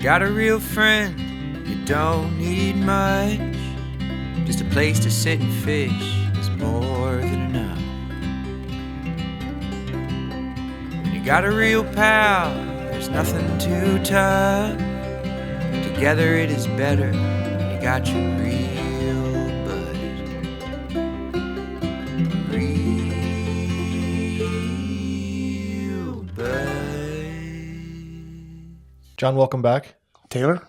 got a real friend, you don't need much. Just a place to sit and fish is more than enough. When you got a real pal, there's nothing too tough. Together it is better when you got your real bud. Real bud. John, welcome back. Taylor,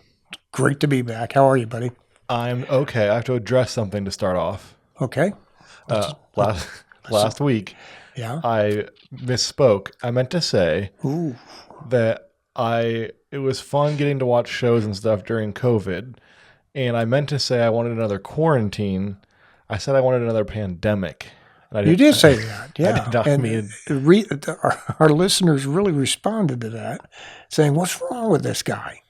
great to be back. How are you, buddy? I'm okay. I have to address something to start off. Okay. Last week, Yeah. I misspoke. I meant to say Ooh. that it was fun getting to watch shows and stuff during COVID, and I meant to say I wanted another quarantine. I said I wanted another pandemic. You did say that, yeah. I did not and mean... our listeners really responded to that, saying, "What's wrong with this guy?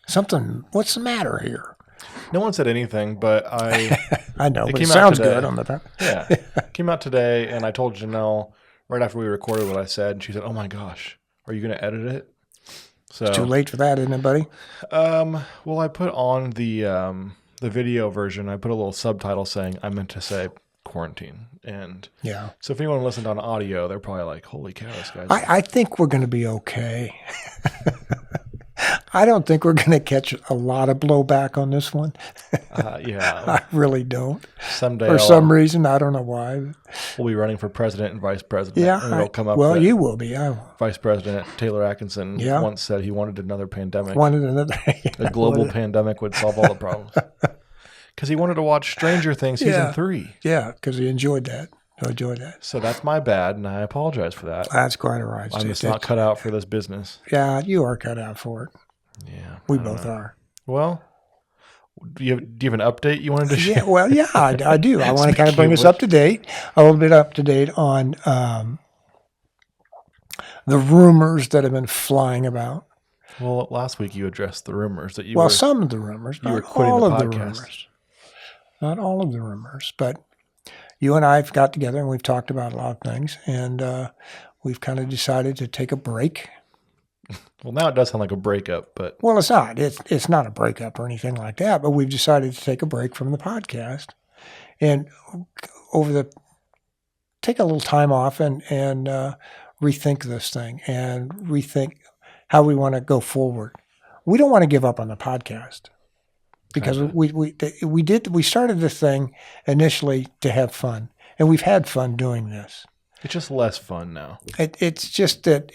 What's the matter here?" No one said anything, but I know, but it sounds good on the top. Yeah. It came out today, and I told Janelle right after we recorded what I said, and she said, "Oh my gosh, are you going to edit it?" So It's too late for that, isn't it, buddy? Well, I put on the video version, I put a little subtitle saying I meant to say quarantine. And yeah. So if anyone listened on audio, they're probably like, holy cow, this guy's... I think we're going to be okay. I don't think we're going to catch a lot of blowback on this one. Yeah. I really don't. Someday For some reason, I don't know why. We'll be running for president and vice president. Yeah. And it'll come up you will be. Vice President Taylor Atkinson once said he wanted another pandemic. A global pandemic would solve all the problems. Because he wanted to watch Stranger Things season 3. Yeah, because he enjoyed that. So that's my bad, and I apologize for that. That's quite all right. I'm just not cut out for this business. Yeah, you are cut out for it. Yeah. We both are. Well, do you have an update you wanted to share? Yeah, well, yeah, I do. I want to kind of bring us up to date, a little bit up to date on the rumors that have been flying about. Well, last week you addressed the rumors that some of the rumors, you were quitting all the of podcast. The rumors. Not all of the rumors, but you and I have got together and we've talked about a lot of things, and we've kind of decided to take a break. Well, now it does sound like a breakup, but... Well, it's not. It's not a breakup or anything like that, but we've decided to take a break from the podcast and take a little time off and rethink this thing and rethink how we want to go forward. We don't want to give up on the podcast because we started this thing initially to have fun, and we've had fun doing this. It's just less fun now. It's just that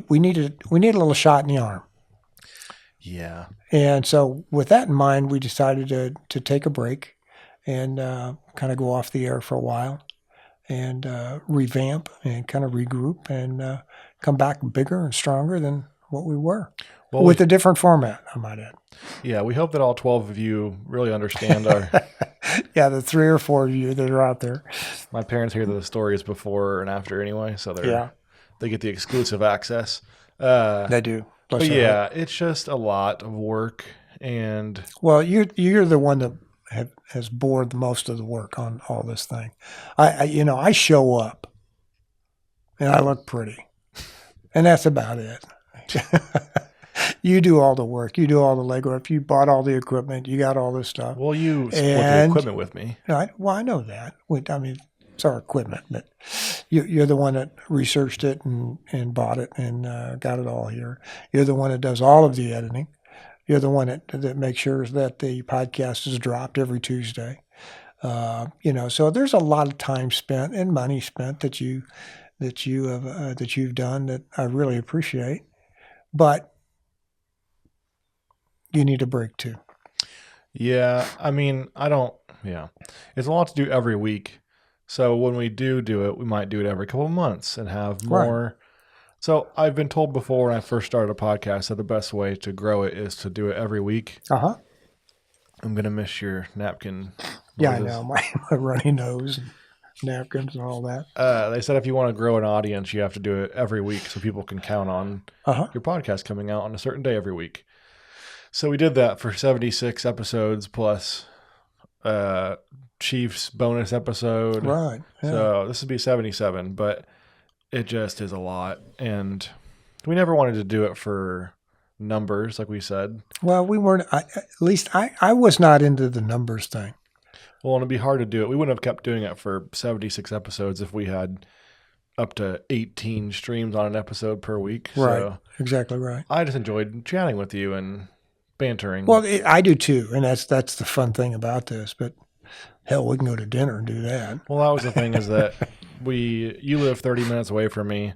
we need a little shot in the arm. Yeah. And so with that in mind, we decided to take a break and kind of go off the air for a while and revamp and kind of regroup and come back bigger and stronger than what we were. Well, with a different format, I might add. Yeah, we hope that all 12 of you really understand our... Yeah, the 3 or 4 of you that are out there. My parents hear the stories before and after anyway, so they get the exclusive access. They do. But yeah, it's just a lot of work. And well, you're the one that has bore the most of the work on all this thing. I show up and I look pretty, and that's about it. You do all the work. You do all the legwork. You bought all the equipment. You got all this stuff. Well, you split the equipment with me. I know that. It's our equipment, but you're the one that researched it and bought it and got it all here. You're the one that does all of the editing. You're the one that makes sure that the podcast is dropped every Tuesday. So there's a lot of time spent and money spent that you've done that I really appreciate, but you need a break too. Yeah, it's a lot to do every week. So when we do it, we might do it every couple of months and have more. Right. So I've been told before when I first started a podcast that the best way to grow it is to do it every week. Uh-huh. I'm going to miss your napkin noises. Yeah, I know. My runny nose and napkins and all that. They said if you want to grow an audience, you have to do it every week so people can count on your podcast coming out on a certain day every week. So we did that for 76 episodes plus Chiefs bonus episode. Right. Yeah. So this would be 77, but it just is a lot. And we never wanted to do it for numbers, like we said. Well, we weren't. At least I was not into the numbers thing. Well, and it'd be hard to do it. We wouldn't have kept doing it for 76 episodes if we had up to 18 streams on an episode per week. Right. So Exactly right. I just enjoyed chatting with you and bantering. Well, I do too, and that's the fun thing about this. But hell, we can go to dinner and do that. Well, that was the thing is that you live 30 minutes away from me.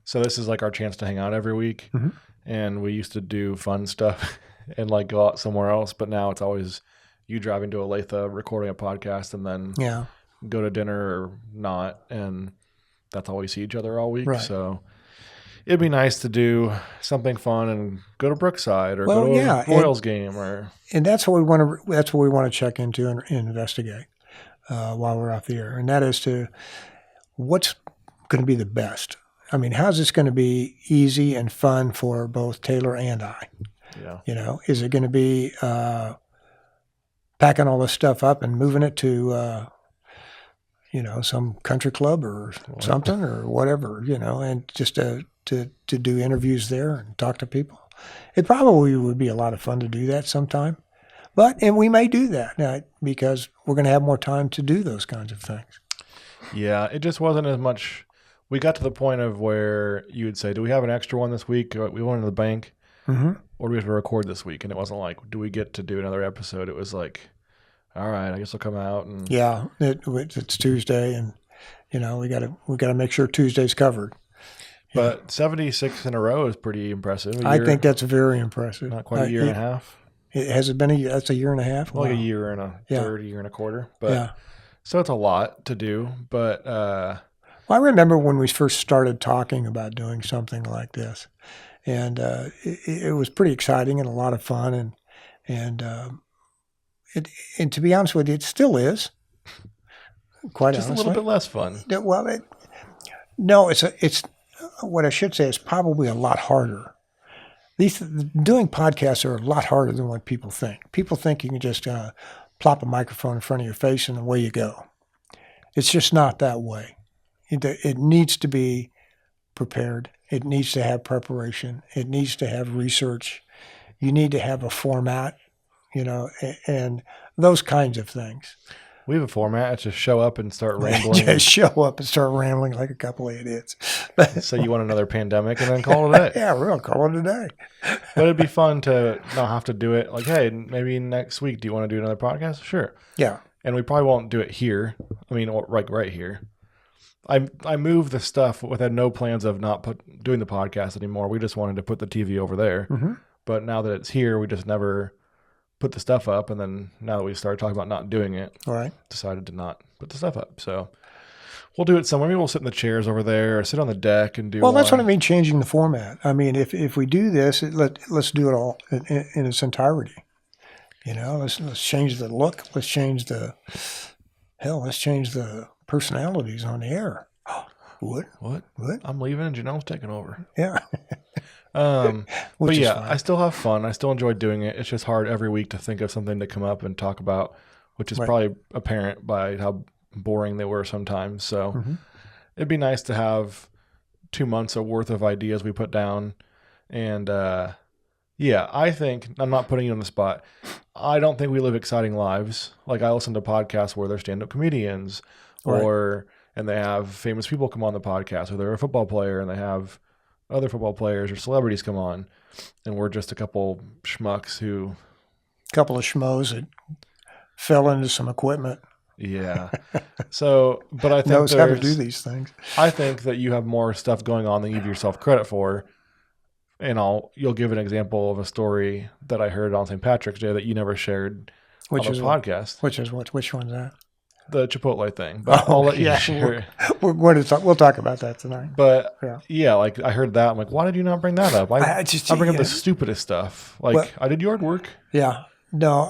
So this is like our chance to hang out every week. Mhm. And we used to do fun stuff and like go out somewhere else. But now it's always you driving to Olathe, recording a podcast, and then Yeah. go to dinner or not. And that's all we see each other all week. Right. So it'd be nice to do something fun and go to Brookside or Well, go to yeah, a Royals game or And that's what we want to. That's what we want to check into and investigate while we're out there, and that is to what's going to be the best. I mean, how's this going to be easy and fun for both Taylor and I? yeah. You know, is it going to be packing all this stuff up and moving it to some country club or something or whatever, and just to do interviews there and talk to people? It probably would be a lot of fun to do that sometime. And we may do that because we're going to have more time to do those kinds of things. Yeah, it just wasn't as much. We got to the point of where you would say, do we have an extra one this week? We went to the bank. Mm-hmm. Or do we have to record this week? And it wasn't like, do we get to do another episode? It was like, all right, I guess I'll come out. And Yeah, it's Tuesday, and we got to make sure Tuesday's covered. But 76 in a row is pretty impressive. I think that's very impressive. Not quite a year and a half. Has it been a year? That's a year and a half? Like Wow. a year and a third, a year and a quarter. But Yeah. so it's a lot to do. But Well, I remember when we first started talking about doing something like this, and it was pretty exciting and a lot of fun, and to be honest with you, it still is. Quite just honestly, a little bit less fun. Well, it's what I should say is probably a lot harder. Doing podcasts are a lot harder than what people think. People think you can just plop a microphone in front of your face and away you go. It's just not that way. It needs to be prepared. It needs to have preparation. It needs to have research. You need to have a format, and those kinds of things. We have a format. It's just show up and start rambling. Just show up and start rambling like a couple of idiots. So you want another pandemic and then call it a day. Yeah, we're going to call it a day. But it'd be fun to not have to do it. Like, hey, maybe next week, do you want to do another podcast? Sure. Yeah. And we probably won't do it here. I mean, right here. I moved the stuff with no plans of not doing the podcast anymore. We just wanted to put the TV over there. Mm-hmm. But now that it's here, we just never put the stuff up. And then now that we started talking about not doing it, All right. decided to not put the stuff up. So we'll do it somewhere. Maybe we'll sit in the chairs over there or sit on the deck and do Well, that's what I mean, changing the format. I mean, if we do this, let's do it all in its entirety. Let's change the look. Let's change the personalities on the air. What? I'm leaving and Janelle's taking over. Yeah. But Which is yeah, fine. I still have fun. I still enjoy doing it. It's just hard every week to think of something to come up and talk about, which is Right. probably apparent by how boring they were sometimes. So Mm-hmm. it'd be nice to have 2 months of worth of ideas we put down. And I think, I'm not putting you on the spot, I don't think we live exciting lives. Like I listen to podcasts where they're stand-up comedians and they have famous people come on the podcast, or they're a football player and they have other football players or celebrities come on, and we're just a couple schmucks who... Couple of schmoes that fell into some equipment. Yeah. So, but I think Knows how to do these things. I think that you have more stuff going on than you give yourself credit for. And you'll give an example of a story that I heard on St. Patrick's Day that you never shared on the podcast. Which one's that? The Chipotle thing. But I'll let you share it. We're going to talk. We'll talk about that tonight. But Yeah. like I heard that. I'm like, why did you not bring that up? I bring up the stupidest stuff. Like I did yard work. Yeah. No,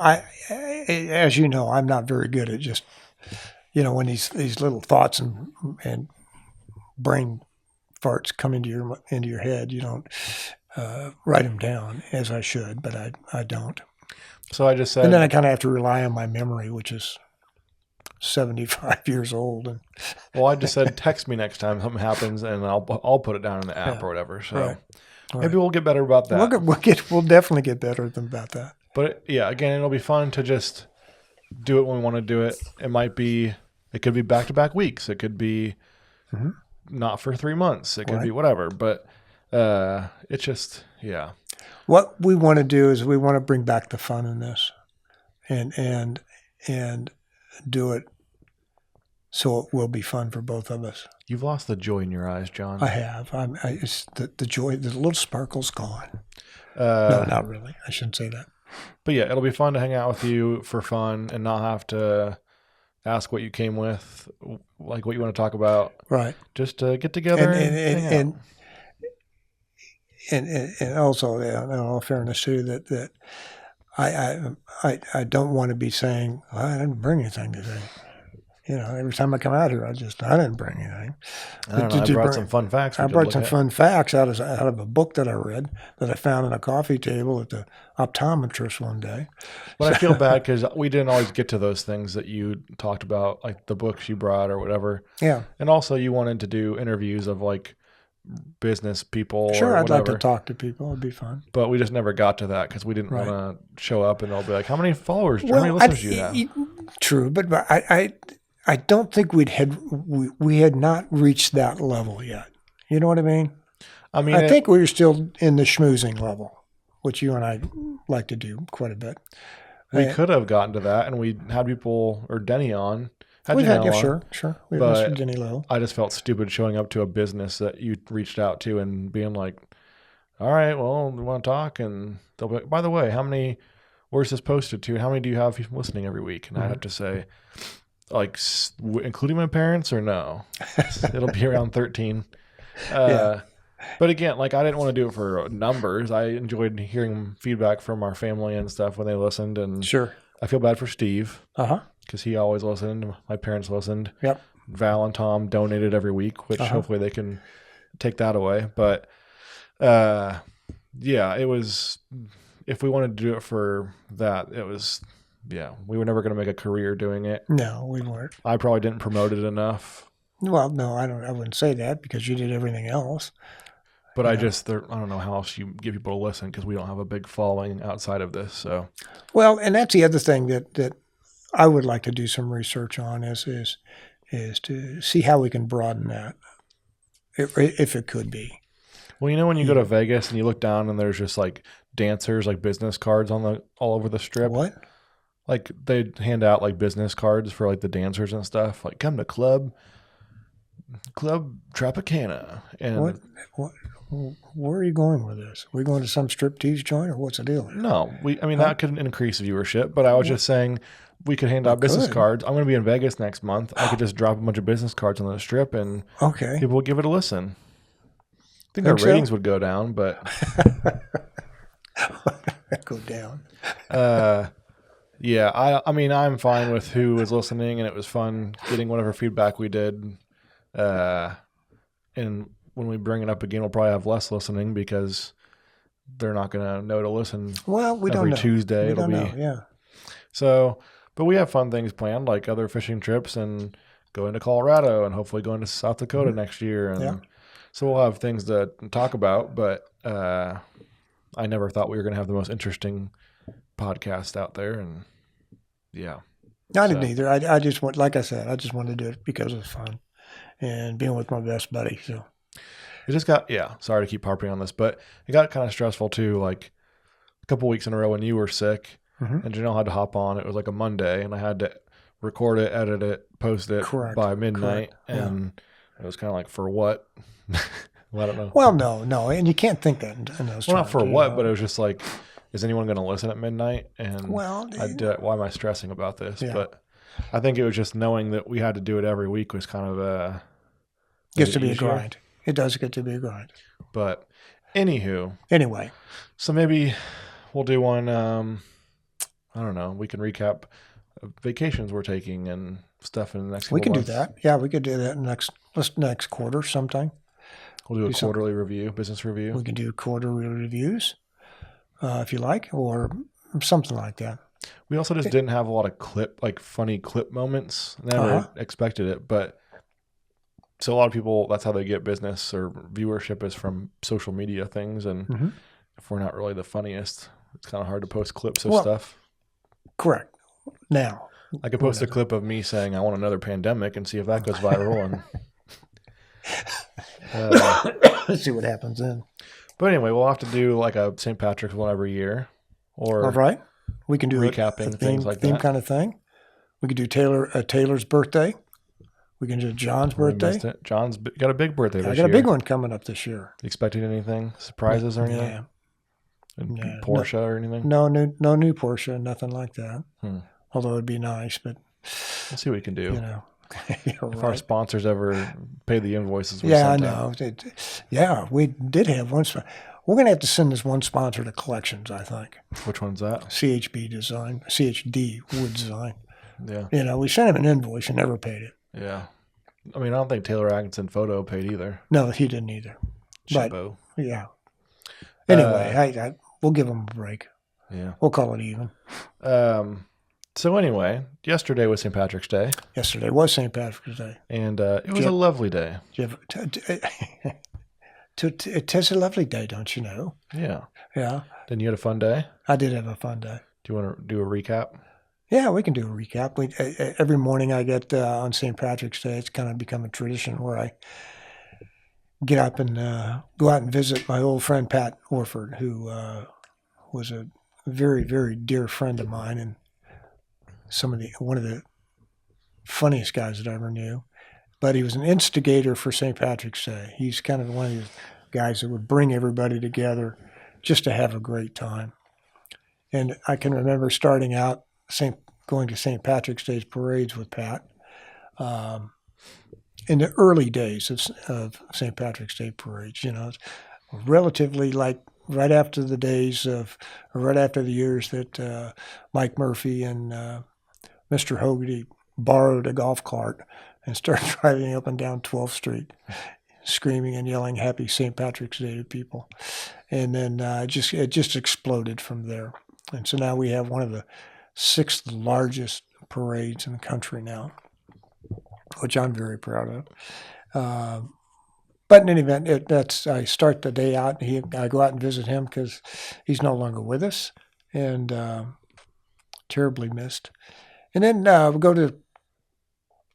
as you know, I'm not very good at just, when these little thoughts and brain farts come into your head, you don't write them down as I should, but I don't. So I just said, and then I kind of have to rely on my memory, which is 75 years old. And well, I just said, text me next time something happens, and I'll put it down in the app or whatever. So, Right. Maybe we'll get better about that. We'll definitely get better about that. But yeah, again, it'll be fun to just do it when we want to do it. It could be back-to-back weeks. It could be not for 3 months. It could be whatever. But it's just, yeah. What we want to do is we want to bring back the fun in this, and do it so it will be fun for both of us. You've lost the joy in your eyes, John. I have. It's the joy, the little sparkle's gone. No, not really. I shouldn't say that. But yeah, it'll be fun to hang out with you for fun and not have to ask what you came with, like what you want to talk about. Right. Just to get together and also, in all fairness too, that I don't want to be saying, well, I didn't bring anything today. Every time I come out here, I didn't bring anything. I don't know. I brought some fun facts. I brought some fun facts out of a book that I read that I found on a coffee table at the optometrist one day. But I feel bad because we didn't always get to those things that you talked about, like the books you brought or whatever. Yeah. And also you wanted to do interviews of like business people. Sure, or I'd like whatever. to talk to people. It'd be fun. But we just never got to that because we didn't want to show up and they'll be like, how many followers, how many Well, listeners do you have? True, but I don't think we had not reached that level yet. You know what I mean? I think we were still in the schmoozing level, which you and I like to do quite a bit. We could have gotten to that, and we had people or Denny on. Sure. We had Mr. Denny Lowe. I just felt stupid showing up to a business that you reached out to and being like, "All right, well, we want to talk," and they'll be like, "By the way, where's this posted to? How many do you have listening every week?" And I have to say, like, including my parents or no? It'll be around 13. But again, like, I didn't want to do it for numbers. I enjoyed hearing feedback from our family and stuff when they listened. And sure, I feel bad for Steve. Uh-huh. Because he always listened. My parents listened. Yep. Val and Tom donated every week, which hopefully they can take that away. But yeah, it was, if we wanted to do it for that, it was, yeah, we were never going to make a career doing it. No, we weren't. I probably didn't promote it enough. Well, no, I wouldn't say that because you did everything else. But I don't know how else you get people to listen because we don't have a big following outside of this. So, well, and that's the other thing that I would like to do some research on is to see how we can broaden that, if it could be. Well, when you go to Vegas and you look down and there's just like dancers, like business cards all over the strip. What? Like they hand out like business cards for like the dancers and stuff. Like come to Club Tropicana. And what? Where are you going with this? Are we going to some striptease joint or what's the deal? No, that could increase viewership. But I was just saying. We could hand out business cards. I'm going to be in Vegas next month. I could just drop a bunch of business cards on the strip and people would give it a listen. I think our ratings would go down, but... Go down. Yeah, I'm fine with who is listening, and it was fun getting whatever feedback we did. And when we bring it up again, we'll probably have less listening because they're not going to know to listen. Well, we don't know. Every Tuesday, it'll be... Yeah. So... But we have fun things planned, like other fishing trips and going to Colorado and hopefully going to South Dakota next year. And so we'll have things to talk about, but I never thought we were going to have the most interesting podcast out there. And yeah. I didn't either. I just like I said, I just wanted to do it because it was fun and being with my best buddy. So it just got, sorry to keep harping on this, but it got kind of stressful too. Like a couple weeks in a row when you were sick. And Janelle had to hop on. It was like a Monday, and I had to record it, edit it, post it by midnight. And it was kind of like, for what? Well, I don't know. Well, no. And you can't think that in those terms. Well, not for what, but it was just like, is anyone going to listen at midnight? And why am I stressing about this? Yeah. But I think it was just knowing that we had to do it every week was kind of gets to be a grind. It does get to be a grind. But anyway. So maybe we'll do one... I don't know. We can recap vacations we're taking and stuff in the next. We can do that. Yeah, we could do that next quarter sometime. We'll do a quarterly review, business review. We can do quarterly reviews, if you like, or something like that. We also just didn't have a lot of funny clip moments. Never expected it, but So a lot of people, that's how they get business or viewership is from social media things. And if we're not really the funniest, it's kind of hard to post clips of stuff. Correct. Now, I could post a clip of me saying I want another pandemic and see if that goes viral. And let's see what happens then. But anyway, we'll have to do like a St. Patrick's one every year, or all right, we can do recapping things like that. Kind of thing. We could do Taylor's birthday. We can do John's birthday. Missed it. John's got a big birthday this year. I got a big one coming up this year. Expecting anything? Surprises or anything? Yeah. Porsche or anything? No new Porsche, nothing like that. Although it'd be nice, but we'll see what we can do. You know, if our sponsors ever pay the invoices, I know. We did have one. We're going to have to send this one sponsor to collections, I think. Which one's that? CHD Wood Design. Yeah. You know, we sent him an invoice and never paid it. Yeah. I mean, I don't think Taylor Atkinson Photo paid either. No, he didn't either. Chippo. But, yeah. Anyway, we'll give him a break. Yeah. We'll call it even. So anyway, yesterday was St. Patrick's Day. Yesterday was St. Patrick's Day. And it was a lovely day. It is a lovely day, don't you know? Yeah. Yeah. Then you had a fun day? I did have a fun day. Do you want to do a recap? Yeah, we can do a recap. Every morning I get on St. Patrick's Day, it's kind of become a tradition where I get up and go out and visit my old friend Pat Orford, who was a very, very dear friend of mine and one of the funniest guys that I ever knew. But he was an instigator for St. Patrick's Day. He's kind of one of the guys that would bring everybody together just to have a great time. And I can remember starting out going to St. Patrick's Day's parades with Pat in the early days of St. Patrick's Day parades. You know, relatively like right after the years that Mike Murphy and Mr. Hogarty borrowed a golf cart and started driving up and down 12th Street, screaming and yelling "Happy St. Patrick's Day" to people, and then it just exploded from there. And so now we have one of the 6th largest parades in the country now, which I'm very proud of. But in any event, I start the day out. I go out and visit him because he's no longer with us, and terribly missed. And then we go to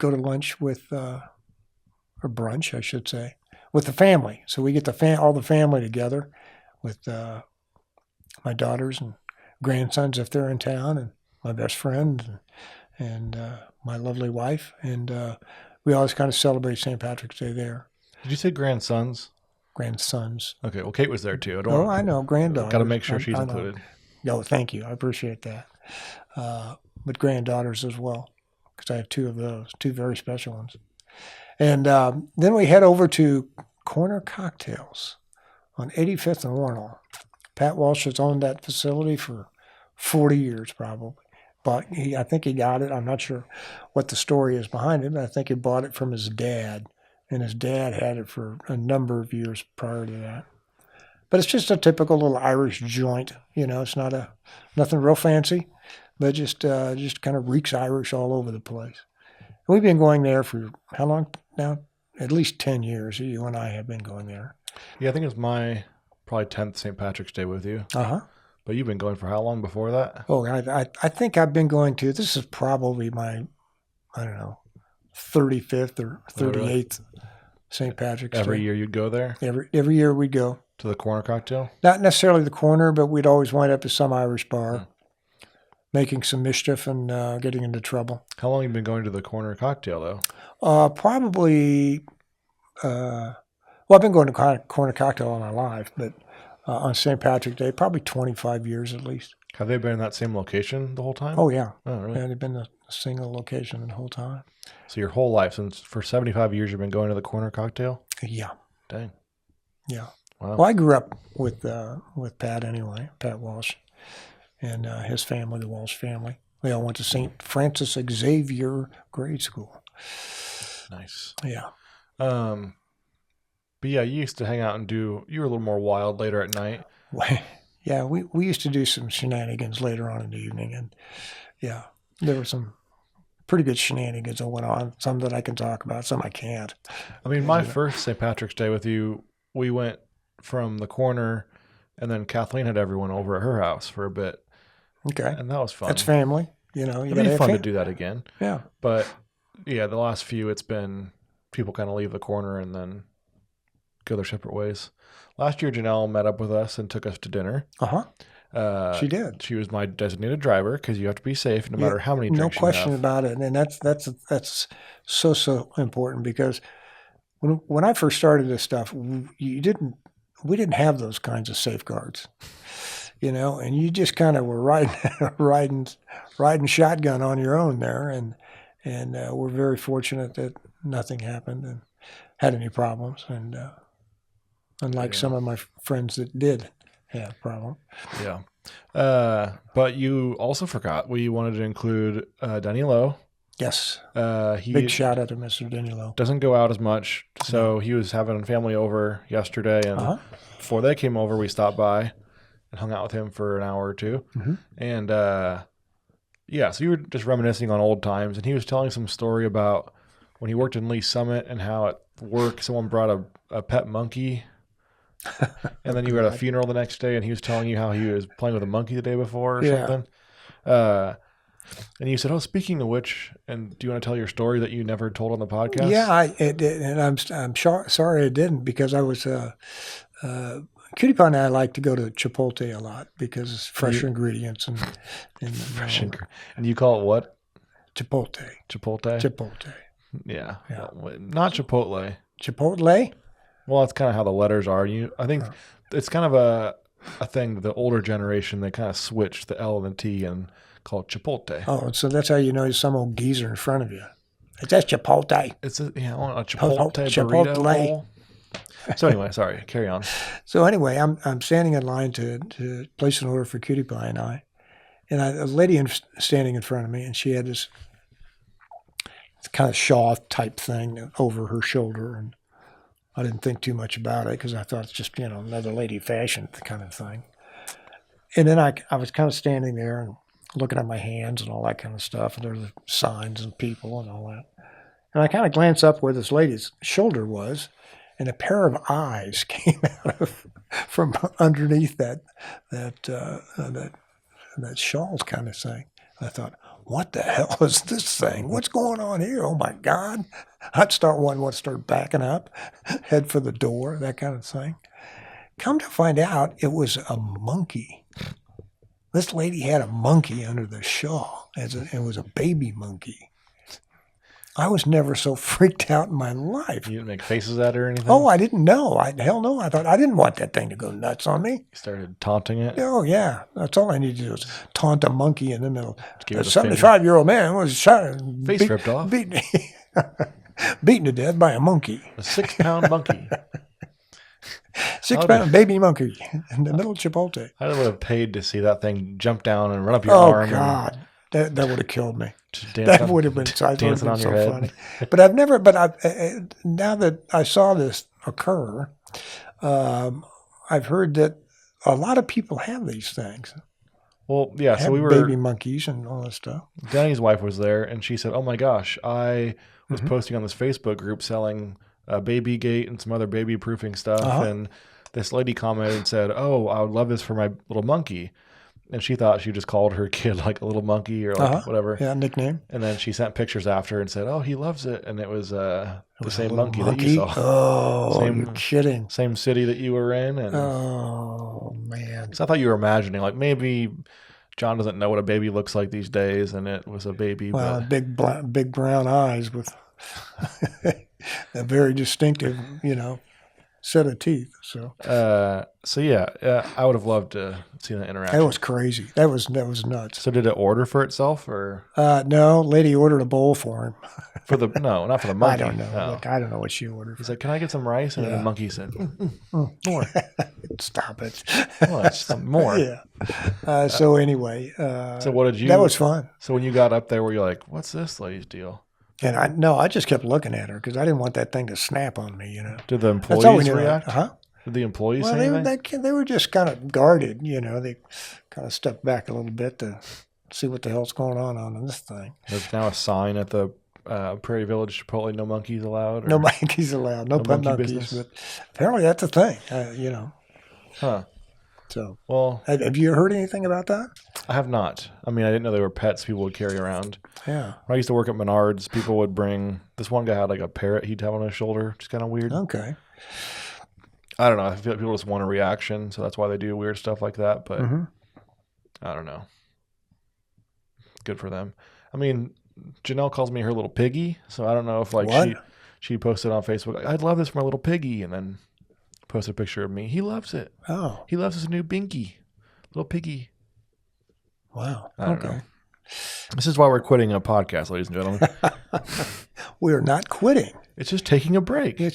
lunch with, or brunch, I should say, with the family. So we get all the family together with my daughters and grandsons if they're in town, and my best friend and my lovely wife, and we always kind of celebrate St. Patrick's Day there. Did you say grandsons? Grandsons. Okay, well, Kate was there too. I know, granddaughters. Got to make sure she's included. No, thank you. I appreciate that. But granddaughters as well, because I have 2 of those, 2 very special ones. And then we head over to Corner Cocktails on 85th and Warnall. Pat Walsh has owned that facility for 40 years probably. But I think he got it. I'm not sure what the story is behind it, but I think he bought it from his dad. And his dad had it for a number of years prior to that. But it's just a typical little Irish joint. You know, it's nothing real fancy, but just kind of reeks Irish all over the place. And we've been going there for how long now? At least 10 years. You and I have been going there. Yeah, I think it's my probably 10th St. Patrick's Day with you. Uh-huh. But you've been going for how long before that? Oh, I think I've been going to, this is probably my, I don't know, 35th or 38th St. Patrick's Day. Every year you'd go there? Every year we'd go. To the Corner Cocktail? Not necessarily the Corner, but we'd always wind up at some Irish bar, making some mischief and getting into trouble. How long have you been going to the Corner Cocktail, though? Probably, I've been going to Corner Cocktail all my life, but on St. Patrick's Day, probably 25 years at least. Have they been in that same location the whole time? Oh, yeah. Oh, really? Yeah, they've been a single location the whole time. So your whole life, for 75 years, you've been going to the Corner Cocktail? Yeah. Dang. Yeah. Wow. Well, I grew up with Pat anyway, Pat Walsh, and his family, the Walsh family. They all went to St. Francis Xavier grade school. Nice. Yeah. But yeah, you used to hang out and you were a little more wild later at night. Yeah, we used to do some shenanigans later on in the evening, and yeah, there were some pretty good shenanigans that went on. Some that I can talk about, some I can't. I mean, my first St. Patrick's Day with you, we went from the corner, and then Kathleen had everyone over at her house for a bit. Okay. And that was fun. That's family. You know, It'd be fun to do that again. Yeah. But yeah, the last few, it's been people kind of leave the corner and then go their separate ways. Last year, Janelle met up with us and took us to dinner. She did. She was my designated driver because you have to be safe no matter how many drinks you have. No question about it. And that's so important because when I first started this stuff, we didn't have those kinds of safeguards, you know, and you just kind of were riding shotgun on your own there. And we're very fortunate that nothing happened and had any problems. And unlike some of my friends that did have problems. Yeah. But you also forgot we wanted to include Danilo. Yes. Big shout out to Mr. Danilo. Doesn't go out as much. So he was having family over yesterday. And before they came over, we stopped by and hung out with him for an hour or two. Mm-hmm. And so we were just reminiscing on old times. And he was telling some story about when he worked in Lee Summit and how at work someone brought a pet monkey. And then you were at a funeral the next day and he was telling you how he was playing with a monkey the day before or something. And you said, "Oh, speaking of which, and do you want to tell your story that you never told on the podcast?" Yeah, and I'm sorry I didn't because I was Cutie Pie and I like to go to Chipotle a lot because it's fresh ingredients and And you call it what? Chipotle. Chipotle. Yeah. Well, not Chipotle. Chipotle. Well, that's kind of how the letters are. I think it's kind of a thing that the older generation, they kind of switched the L and the T and call it Chipotle. Oh, so that's how you know there's some old geezer in front of you. It's just Chipotle. It's a Chipotle burrito bowl. So anyway, sorry, carry on. So anyway, I'm standing in line to place an order for Cutie Pie and I. And a lady standing in front of me, and she had this kind of shawl type thing over her shoulder, and I didn't think too much about it because I thought it's just, another lady fashion kind of thing. And then I was kind of standing there and looking at my hands and all that kind of stuff, and there were signs and people and all that. And I kind of glanced up where this lady's shoulder was, and a pair of eyes came out from underneath that shawl kind of thing. I thought, what the hell is this thing? What's going on here? Oh, my God. I'd start backing up, head for the door, that kind of thing. Come to find out, it was a monkey. This lady had a monkey under the shawl. It was a baby monkey. I was never so freaked out in my life. You didn't make faces at her or anything? Oh, I didn't know. Hell no. I thought I didn't want that thing to go nuts on me. You started taunting it? Oh, yeah. That's all I needed to do was taunt a monkey in the middle. A it 75-year-old man was ripped off. Beaten to death by a monkey. A 6-pound monkey. 6-pound baby monkey in the middle of Chipotle. I would have paid to see that thing jump down and run up your arm. Oh, God. That would have killed me. That would have been so head. funny. But now that I saw this occur, I've heard that a lot of people have these things. Well, yeah, so we were baby monkeys and all that stuff. Danny's wife was there, and she said, "Oh my gosh, I was posting on this Facebook group selling baby gate and some other baby proofing stuff, and this lady commented and said, 'Oh, I would love this for my little monkey.'" And she thought she just called her kid like a little monkey or like whatever. Yeah, nickname. And then she sent pictures after and said, "Oh, he loves it." And it was the same monkey that you saw. Oh, you're kidding. Same city that you were in. And oh, man. So I thought you were imagining, like maybe John doesn't know what a baby looks like these days, and it was a baby. Well, big brown eyes with a very distinctive, set of teeth. So yeah, I would have loved to see that interaction. That was crazy. That was nuts. So did it order for itself, or no? Lady ordered a bowl for him. Not for the monkey. I don't know. No. Look, I don't know what she ordered. He said, "Can I get some rice?" And then the monkey said, "More." Stop it. Well, it's some more. Yeah. So anyway. So what did you? That was fun. So when you got up there, were you like, "What's this lady's deal?" And I just kept looking at her because I didn't want that thing to snap on me, Did the employees react? Huh? Did the employees say anything? They were just kind of guarded, They kind of stepped back a little bit to see what the hell's going on this thing. There's now a sign at the Prairie Village Chipotle, no monkeys allowed. Or No monkeys allowed. No pet monkey monkeys. business? But apparently that's a thing, Huh. So, Well, have you heard anything about that? I have not. I mean, I didn't know they were pets people would carry around. Yeah. When I used to work at Menards, people would bring, this one guy had like a parrot he'd have on his shoulder, which is kind of weird. Okay. I don't know. I feel like people just want a reaction, so that's why they do weird stuff like that. But I don't know. Good for them. I mean, Janelle calls me her little piggy, so I don't know if like she posted on Facebook, I'd love this for my little piggy, and then posted a picture of me. He loves it. Oh. He loves his new binky, little piggy. Wow. I don't know. This is why we're quitting a podcast, ladies and gentlemen. We are not quitting. It's just taking a break. We're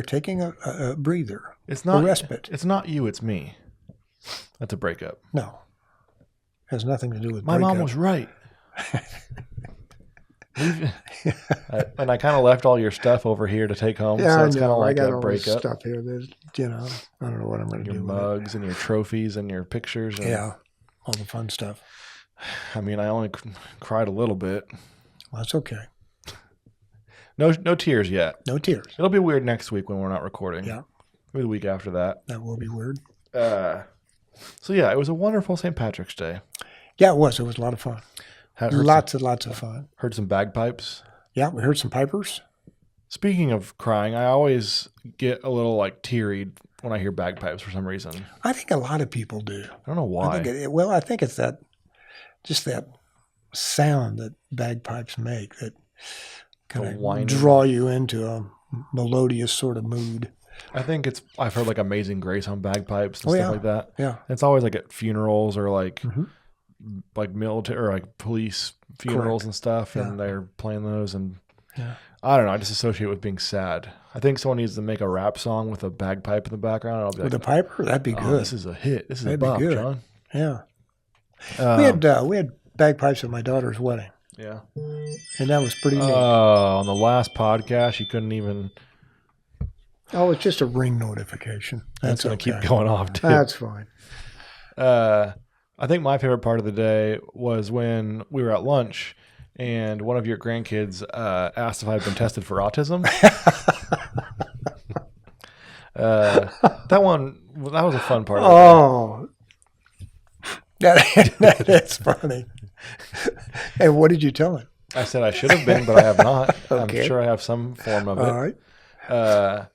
taking a breather. It's not a respite. It's not you, it's me. That's a breakup. No. Has nothing to do with my breakup. mom was right. And I kind of left all your stuff over here to take home, so it's kind of like a breakup. Stuff here. There's, I don't know what I'm going to do. Your with mugs and your trophies and your pictures. And, yeah, all the fun stuff. I mean, I only cried a little bit. Well, that's okay. No tears yet. No tears. It'll be weird next week when we're not recording. Yeah. Maybe the week after that. That will be weird. So yeah, it was a wonderful St. Patrick's Day. Yeah, it was. It was a lot of fun. Lots of fun. Heard some bagpipes. Yeah, we heard some pipers. Speaking of crying, I always get a little like teary when I hear bagpipes for some reason. I think a lot of people do. I don't know why. I think it's that sound that bagpipes make that kind of draw you into a melodious sort of mood. I think I've heard like Amazing Grace on bagpipes and stuff like that. Yeah. It's always like at funerals or like military or like police funerals and stuff, and they're playing those, and I don't know, I just associate it with being sad. I think someone needs to make a rap song with a bagpipe in the background, and I'll be with like, a piper? That'd be good. This is a hit. This is That'd a bop, be good. John. Yeah. We had bagpipes at my daughter's wedding. Yeah. And that was pretty neat. On the last podcast, you couldn't even... Oh, it's just a ring notification. That's going to keep going off, too. That's fine. I think my favorite part of the day was when we were at lunch and one of your grandkids asked if I'd been tested for autism. That was a fun part of that's funny. And what did you tell him? I said I should have been, but I have not. Okay. I'm sure I have some form of it. All right.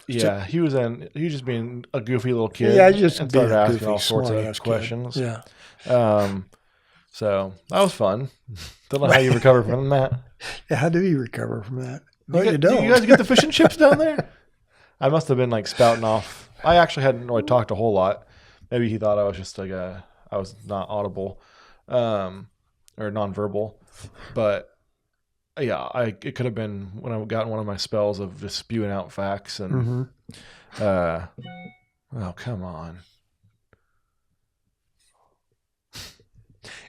Yeah, he was just being a goofy little kid. Yeah, just and started asking all smart sorts of ass questions. Kid. Yeah. So that was fun. Don't know how you recovered from that. Yeah, how do you recover from that? Well, you don't. You guys get the fish and chips down there? I must have been like spouting off. I actually hadn't really talked a whole lot. Maybe he thought I was just like I was not audible, or nonverbal. But yeah, it could have been when I got one of my spells of just spewing out facts and. Oh, come on.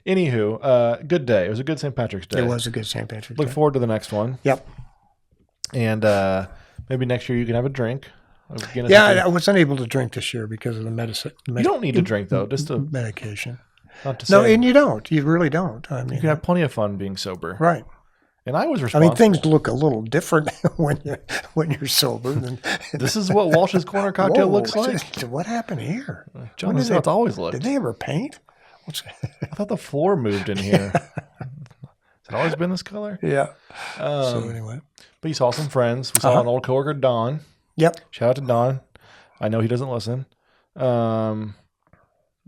Anywho, good day. It was a good St. Patrick's Day. It was a good St. Patrick's Day. Look forward to the next one. Yep. And maybe next year you can have a drink. I wasn't able to drink this year because of the medicine. You don't need to drink, though. Just a medication. Not to say. No, and you don't. You really don't. I mean, you can have plenty of fun being sober. Right. And I was responsible. I mean, things look a little different when you're sober. This is what Walsh's Corner Cocktail looks like. What happened here? John, this is how it's always looked. Did they ever paint? I thought the floor moved in here. Has it always been this color? Yeah. So anyway. But you saw some friends. We saw an old coworker, Don. Yep. Shout out to Don. I know he doesn't listen. Yeah.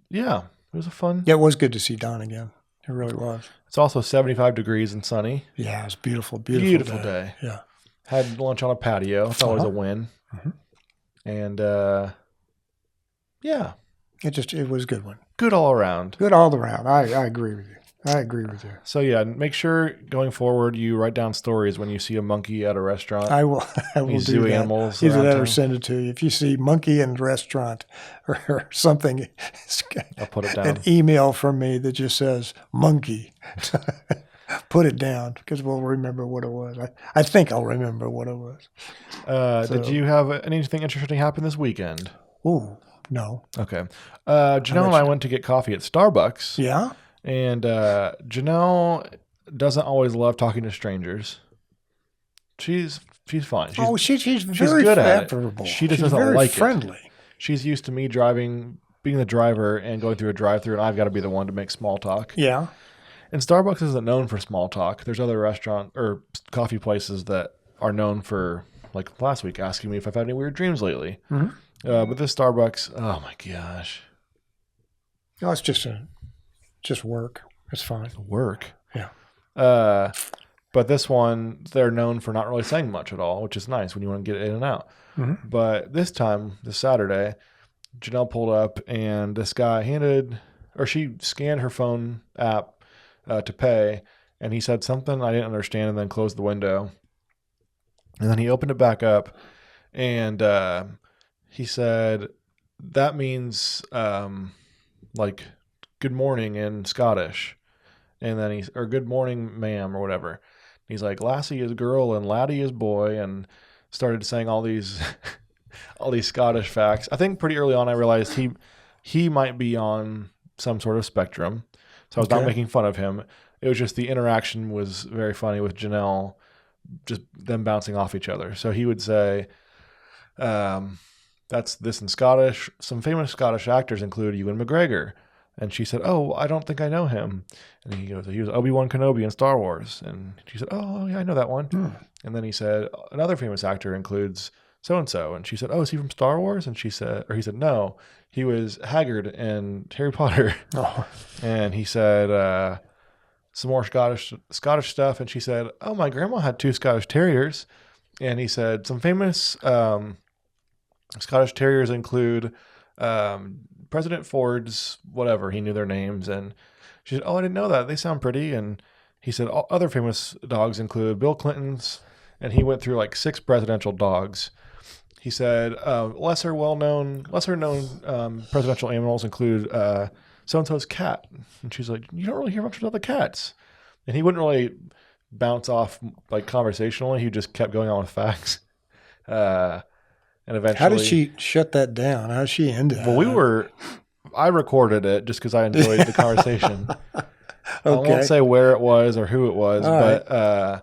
It was a fun. Yeah, it was good to see Don again. It really was. It's also 75 degrees and sunny. Yeah, it was beautiful. Beautiful day. Yeah. Had lunch on a patio. It's always a win. Mm-hmm. And yeah. It was a good one. Good all around. Good all around. I agree with you. I agree with you. So yeah, make sure going forward you write down stories when you see a monkey at a restaurant. I will do zoo that. Animals. Either that or send it to you. If you see monkey in restaurant or something, I'll put it down. An email from me that just says monkey. Put it down because we'll remember what it was. I think I'll remember what it was. Did you have anything interesting happen this weekend? Oh, no. Okay. Janelle and I went to get coffee at Starbucks. Yeah? And Janelle doesn't always love talking to strangers. She's fine. She's very good at it. favorable. She just she's doesn't very like friendly. it. She's used to me being the driver and going through a drive-thru, and I've got to be the one to make small talk. Yeah. And Starbucks isn't known for small talk. There's other restaurant or coffee places that are known for, like last week, asking me if I've had any weird dreams lately. Mm-hmm. But this Starbucks, oh my gosh. No, it's just work. It's fine. Work. Yeah. But this one, they're known for not really saying much at all, which is nice when you want to get in and out. Mm-hmm. But this Saturday, Janelle pulled up and this guy she scanned her phone app to pay, and he said something I didn't understand and then closed the window. And then he opened it back up and he said, that means like good morning in Scottish. And then or good morning, ma'am, or whatever. He's like, lassie is girl and laddie is boy, and started saying all these Scottish facts. I think pretty early on I realized he might be on some sort of spectrum. So I was not making fun of him. It was just the interaction was very funny with Janelle, just them bouncing off each other. So he would say, that's this in Scottish. Some famous Scottish actors include Ewan McGregor. And she said, oh, I don't think I know him. And he goes, he was Obi-Wan Kenobi in Star Wars. And she said, oh, yeah, I know that one. And then he said, another famous actor includes so-and-so. And she said, oh, is he from Star Wars? And he said, no, he was Hagrid in Harry Potter. Oh. And he said, some more Scottish stuff. And she said, oh, my grandma had 2 Scottish Terriers. And he said, some famous Scottish Terriers include President Ford's whatever. He knew their names. And she said, oh, I didn't know that. They sound pretty. And he said, other famous dogs include Bill Clinton's. And he went through like 6 presidential dogs. He said, lesser known presidential animals include so-and-so's cat. And she's like, you don't really hear much about the cats. And he wouldn't really bounce off like conversationally. He just kept going on with facts. And eventually, how did she shut that down? How did she end it? Well, I recorded it just because I enjoyed the conversation. Okay. I won't say where it was or who it was, all but right.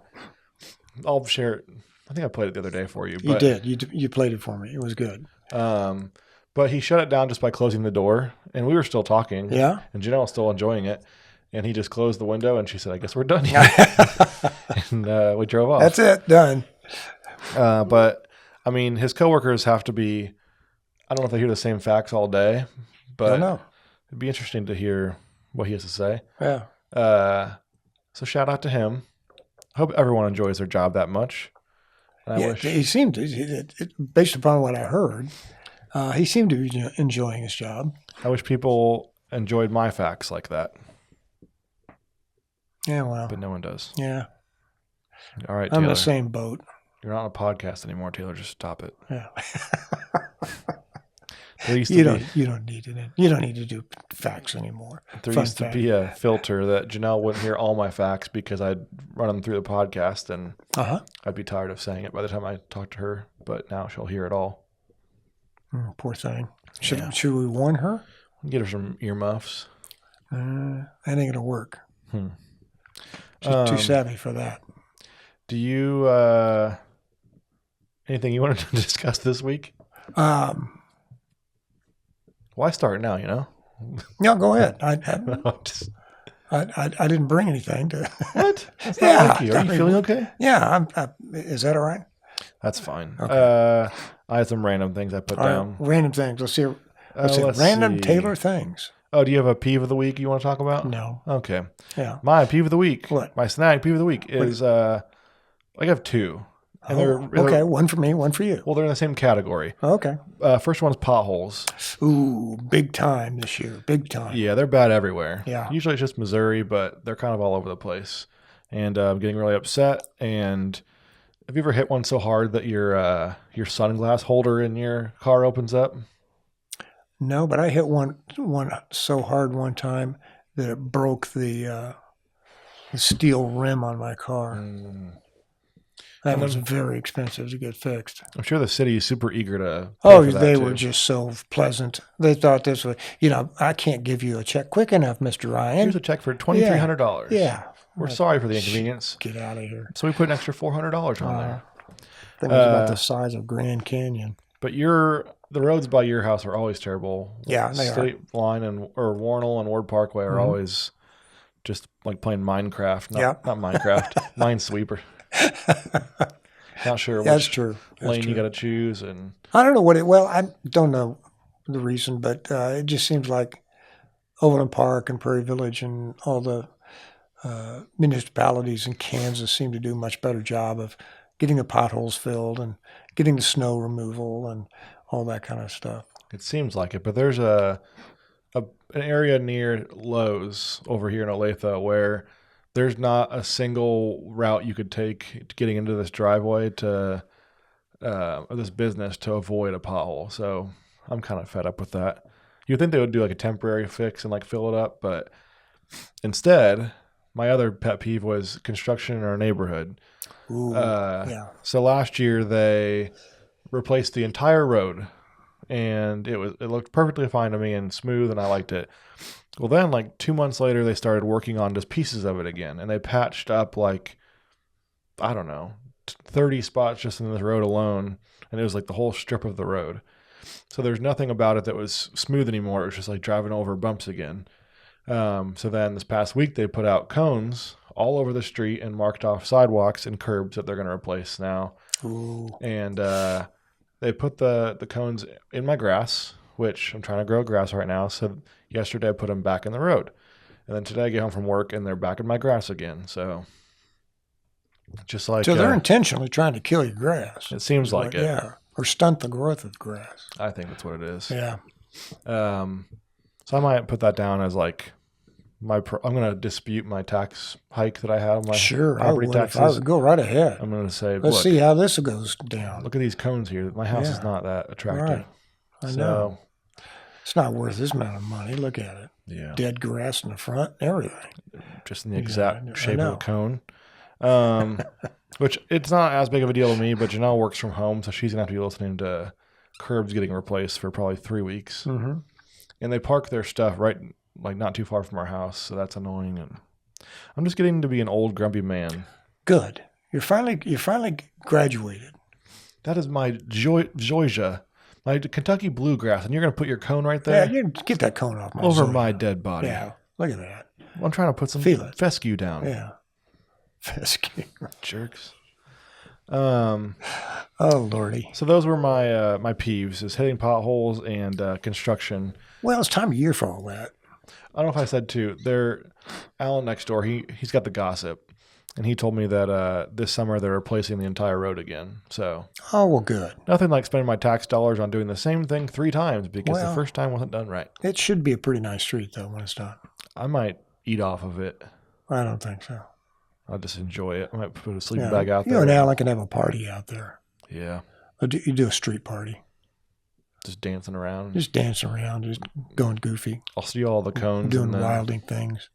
I'll share it. I think I played it the other day for you. You did. You played it for me. It was good. But he shut it down just by closing the door, and we were still talking. Yeah. And Janelle was still enjoying it. And he just closed the window, and she said, I guess we're done here. And we drove off. That's it. Done. But, I mean, his coworkers have to be, I don't know if they hear the same facts all day, but Don't know. it'd be interesting to hear what he has to say. Yeah. So shout out to him. I hope everyone enjoys their job that much. And I wish he seemed to, based upon what I heard, he seemed to be enjoying his job. I wish people enjoyed my facts like that. Yeah, well. But no one does. Yeah. All right, I'm Taylor. in the same boat. You're not on a podcast anymore, Taylor. Just stop it. Yeah. You don't need it. You don't need to do facts anymore. There used to be a filter that Janelle wouldn't hear all my facts because I'd run them through the podcast, and I'd be tired of saying it by the time I talked to her. But now she'll hear it all. Poor thing. Should we warn her? Get her some earmuffs. That ain't gonna work. She's too savvy for that. Do you anything you wanted to discuss this week? Why start now? You know. No, go ahead. I didn't bring anything to. What? That's not like you. Are you feeling okay? Yeah. Is that all right? That's fine. Okay. I had some random things I put down. Random things. Let's see. Let's random see. Taylor things. Oh, do you have a peeve of the week you want to talk about? No. Okay. Yeah. My peeve of the week. What? My snag peeve of the week is I have 2. And okay. One for me, one for you. Well, they're in the same category. Okay. First one's potholes. Ooh, big time this year. Big time. Yeah, they're bad everywhere. Yeah. Usually it's just Missouri, but they're kind of all over the place. And I'm getting really upset. And have you ever hit one so hard that your sunglass holder in your car opens up? No, but I hit one so hard one time that it broke the steel rim on my car. That was very expensive to get fixed. I'm sure the city is super eager to. Oh, for that they too. were just so pleasant. They thought this was, I can't give you a check quick enough, Mr. Ryan. Here's a check for $2,300. Yeah. We're sorry for the inconvenience. Get out of here. So we put an extra $400 on there. I think it was about the size of Grand Canyon. But the roads by your house are always terrible. Yeah, they are. State Line or Warnell and Ward Parkway are always just like playing Minecraft. Not Minecraft, Minesweeper. Not sure That's which true. lane you got to choose. And I don't know I don't know the reason, but it just seems like Overland Park and Prairie Village and all the municipalities in Kansas seem to do a much better job of getting the potholes filled and getting the snow removal and all that kind of stuff. It seems like it, but there's an area near Lowe's over here in Olathe where there's not a single route you could take getting into this driveway to or this business to avoid a pothole. So I'm kind of fed up with that. You'd think they would do like a temporary fix and like fill it up, but instead, my other pet peeve was construction in our neighborhood. Ooh, yeah. So last year they replaced the entire road, and it looked perfectly fine to me and smooth, and I liked it. Well, then like 2 months later, they started working on just pieces of it again, and they patched up like, I don't know, 30 spots just in this road alone, and it was like the whole strip of the road. So there's nothing about it that was smooth anymore. It was just like driving over bumps again. So then this past week, they put out cones all over the street and marked off sidewalks and curbs that they're going to replace now. Ooh. And they put the cones in my grass, which I'm trying to grow grass right now. So yesterday I put them back in the road. And then today I get home from work and they're back in my grass again. So just like... So they're intentionally trying to kill your grass. It seems like it. Yeah. Or stunt the growth of grass. I think that's what it is. Yeah. So I might put that down as like I'm going to dispute my tax hike that I had on my property taxes. I would go right ahead. I'm going to say, let's see how this goes down. Look at these cones here. My house is not that attractive. Right. I know. It's not worth this amount of money. Look at it. Yeah. Dead grass in the front, everything. Just in the exact shape of the cone. Which it's not as big of a deal to me, but Janelle works from home, so she's going to have to be listening to curbs getting replaced for probably 3 weeks. Mm-hmm. And they park their stuff right, like not too far from our house, so that's annoying. And I'm just getting to be an old grumpy man. Good. You're finally graduated. That is my Georgia, my Kentucky bluegrass, and you're going to put your cone right there? Yeah, you get that cone off my over zone. my dead body. Yeah, look at that. I'm trying to put some fescue down. Yeah, fescue. Jerks. Oh lordy. So those were my my peeves: is hitting potholes and construction. Well, it's time of year for all that. I don't know if I said too. Alan next door. He's got the gossip, and he told me that this summer they're replacing the entire road again. So well, good. Nothing like spending my tax dollars on doing the same thing 3 times because the first time wasn't done right. It should be a pretty nice street though when it's done. I might eat off of it. I don't think so. I'll just enjoy it. I might put a sleeping bag out there. You and Alan can have a party out there. Yeah. You do a street party. Just dancing around. Just dancing around, just going goofy. I'll see all the cones. Doing wilding things.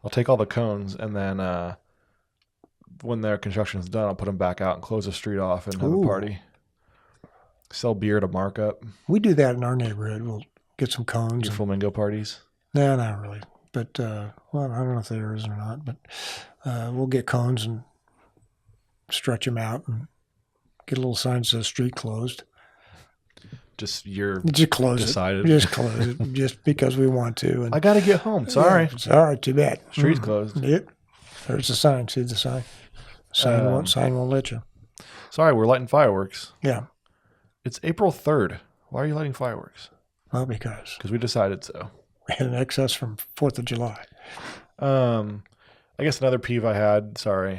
I'll take all the cones and then when their construction is done, I'll put them back out and close the street off and have a party. Sell beer to markup. We do that in our neighborhood. We'll get some cones. Your flamingo parties? No, not really. But, I don't know if there is or not, but we'll get cones and stretch them out and get a little sign that says street closed. Just close decided. it. Just close it. Just because we want to. And I got to get home. Sorry. Yeah, sorry. Too bad. Street's closed. Yep. There's the sign. See the sign? Sign won't let you. Sorry, we're lighting fireworks. Yeah. It's April 3rd. Why are you lighting fireworks? Well, because we decided so. We had an excess from 4th of July. I guess another peeve I had, sorry.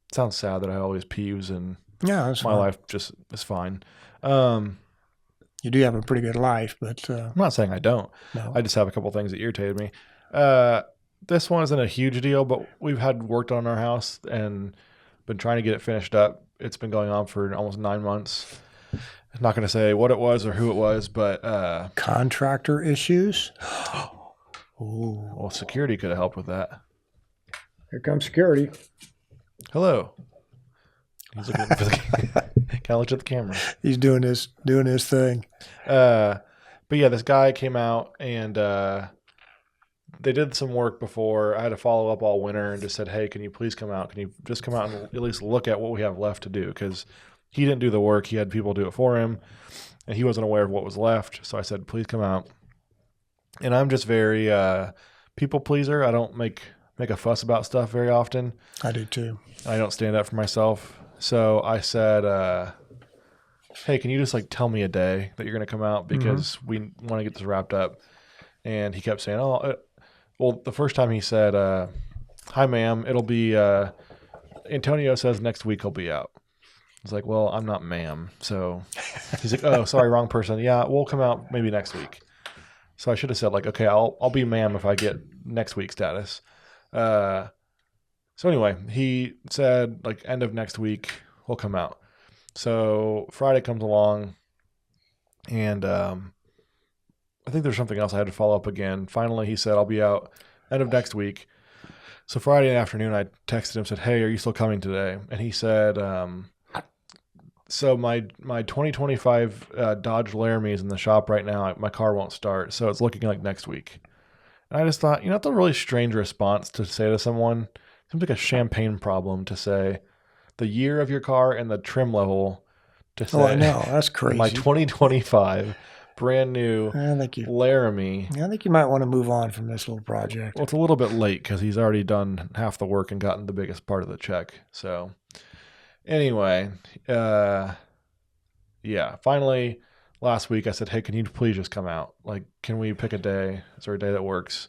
It sounds sad that I always peeves and my life just is fine. You do have a pretty good life, but... I'm not saying I don't. No. I just have a couple things that irritated me. This one isn't a huge deal, but we've had worked on our house and been trying to get it finished up. It's been going on for almost 9 months. I'm not going to say what it was or who it was, but... contractor issues? Ooh. Well, security could have helped with that. Here comes security. Hello. He's looking for the kind of looked at the camera. He's doing his thing. But yeah, this guy came out and they did some work before. I had to follow up all winter and just said, hey, can you please come out? Can you just come out and at least look at what we have left to do? Because he didn't do the work. He had people do it for him, and he wasn't aware of what was left. So I said, please come out. And I'm just very people pleaser. I don't make a fuss about stuff very often. I do too. I don't stand up for myself. So I said, hey, can you just like tell me a day that you're going to come out because we want to get this wrapped up? And he kept saying, well, the first time he said, hi, ma'am, it'll be, Antonio says next week he'll be out. I was like, well, I'm not ma'am. So he's like, oh, sorry, wrong person. Yeah, we'll come out maybe next week. So I should have said like, okay, I'll be ma'am if I get next week status. So anyway, he said like end of next week we'll come out. So Friday comes along, and I think there's something else I had to follow up again. Finally, he said I'll be out end of next week. So Friday afternoon, I texted him, said, hey, are you still coming today? And he said, so my 2025 Dodge Laramie is in the shop right now. My car won't start, so it's looking like next week. And I just thought, that's a really strange response to say to someone. It seems like a champagne problem to say the year of your car and the trim level to say. Oh, I know. That's crazy. My 2025 brand new Laramie. I think you might want to move on from this little project. Well, it's a little bit late because he's already done half the work and gotten the biggest part of the check. So anyway, finally last week I said, hey, can you please just come out? Like, can we pick a day? Is there a day that works?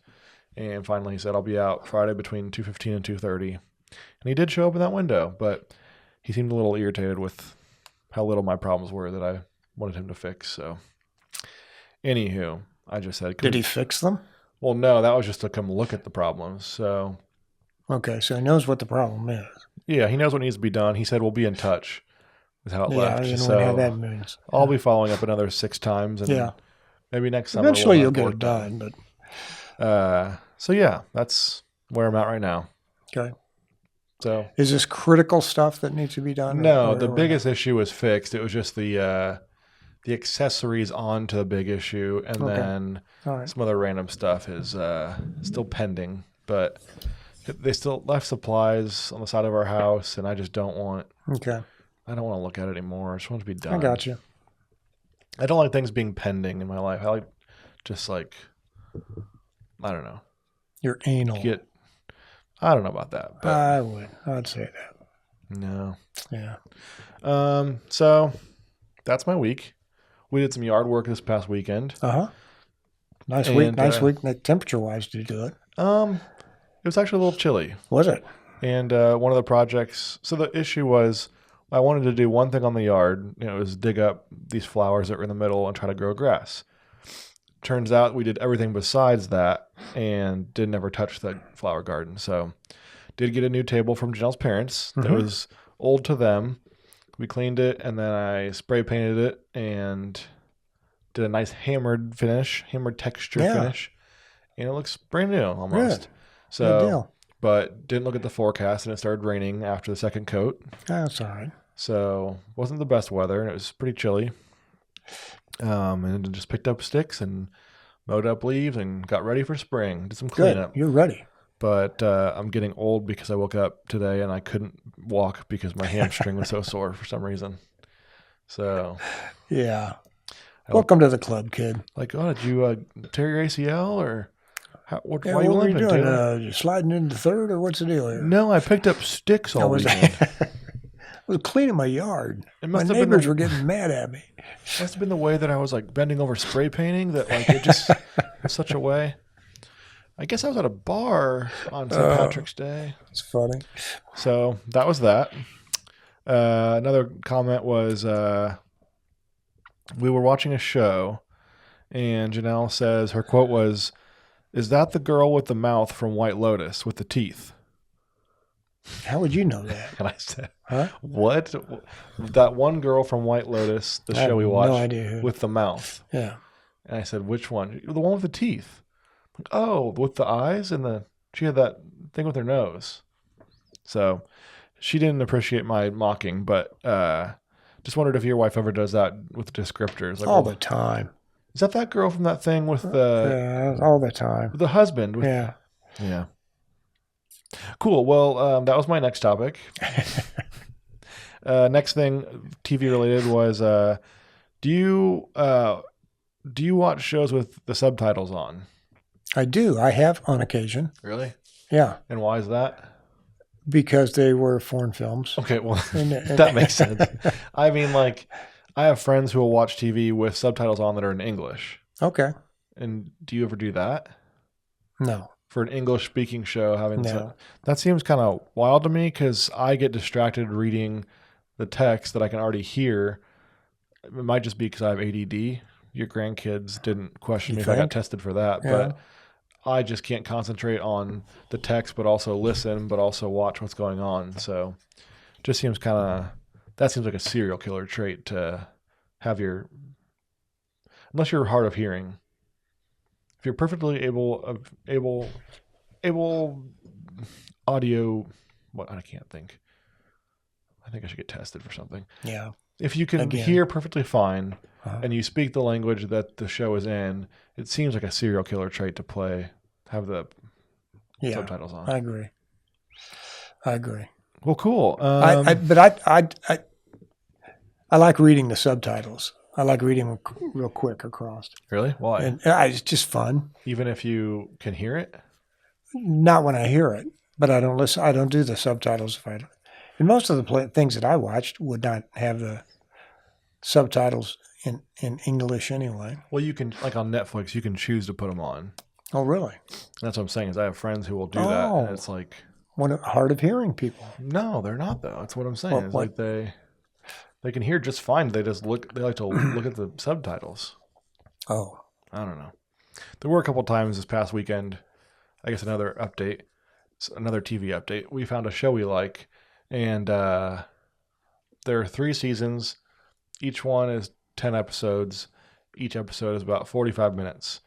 And finally he said, I'll be out Friday between 2:15 and 2:30. And he did show up in that window, but he seemed a little irritated with how little my problems were that I wanted him to fix. So anywho, I just said, did he fix them? Well, no, that was just to come look at the problems. So okay, so he knows what the problem is. Yeah, he knows what needs to be done. He said we'll be in touch with how it left. I don't so know what that means. I'll be following up another 6 times, and maybe next summer. Eventually, you'll get it done. But so yeah, that's where I'm at right now. Okay. So is this critical stuff that needs to be done? No, the biggest issue was fixed. It was just the accessories onto the big issue, and then some other random stuff is still pending. But they still left supplies on the side of our house, and I just don't want. Okay. I don't want to look at it anymore. I just want it to be done. I got you. I don't like things being pending in my life. I like just like, I don't know. You're anal. I don't know about that. But I'd say that. No. Yeah. So that's my week. We did some yard work this past weekend. Nice week. Nice week. Temperature wise, did you do it? It was actually a little chilly. Was it? And one of the projects. So the issue was, I wanted to do one thing on the yard. It was dig up these flowers that were in the middle and try to grow grass. Turns out we did everything besides that and didn't ever touch the flower garden. So did get a new table from Janelle's parents that was old to them. We cleaned it, and then I spray painted it and did a nice hammered texture finish. And it looks brand new almost. Good. So, good deal. But didn't look at the forecast, and it started raining after the second coat. That's all right. So wasn't the best weather, and it was pretty chilly. And just picked up sticks and mowed up leaves and got ready for spring. Did some cleanup. Good. You're ready. But I'm getting old because I woke up today and I couldn't walk because my hamstring was so sore for some reason. So yeah. Welcome to the club, kid. Like, did you tear your ACL or why are you limping? What are you doing? You sliding into third or what's the deal here? No, I picked up sticks all weekend. I was cleaning my yard. My neighbors were getting mad at me. It must have been the way that I was like bending over spray painting that like it just was such a way. I guess I was at a bar on St. Patrick's Day. It's funny. So that was that. Another comment was we were watching a show, and Janelle says her quote was, "Is that the girl with the mouth from White Lotus with the teeth?" How would you know that? And I said, what? That one girl from White Lotus, the show we watched, no idea who. with the mouth. Yeah. And I said, which one? The one with the teeth. Oh, with the eyes and she had that thing with her nose. So She didn't appreciate my mocking, but just wondered if your wife ever does that with descriptors. Like, All the time. is that girl from that thing with the Yeah, all the time. with the husband? Yeah. Yeah. Cool. Well, that was my next topic. Next thing, TV related, was do you watch shows with the subtitles on? I do. I have on occasion. Really? Yeah. And why is that? Because they were foreign films. Okay, well, And- that makes sense. I mean, like, I have friends who will watch TV with subtitles on that are in English. Okay. And do you ever do that? No. For an English-speaking show, having No. that seems kind of wild to me because I get distracted reading the text that I can already hear. It might just be because I have ADD. Your grandkids didn't question You me if I got think? tested for that, Yeah. but I just can't concentrate on the text, but also listen, but also watch what's going on. So just seems that seems like a serial killer trait to have unless you're hard of hearing. If you're perfectly able audio, what, I can't think. I think I should get tested for something. Yeah. If you can Again. hear perfectly fine Uh-huh. and you speak the language that the show is in, it seems like a serial killer trait to have the Yeah. subtitles on. I agree. Well, cool. I like reading the subtitles. I like reading them real quick across. Really? Why? And it's just fun. Even if you can hear it? Not when I hear it, but I don't listen. I don't do the subtitles if I don't. And most of the things that I watched would not have the subtitles in English anyway. Well, you can, like on Netflix, you can choose to put them on. Oh, really? That's what I'm saying is I have friends who will do that. And Oh. it's like, Hard of hearing people. no, they're not though. That's what I'm saying. What- It's what? like they can hear just fine. They like to look at the subtitles. Oh, I don't know. There were a couple times this past weekend, I guess another TV update. We found a show we like, and there are 3 seasons. Each one is 10 episodes. Each episode is about 45 minutes.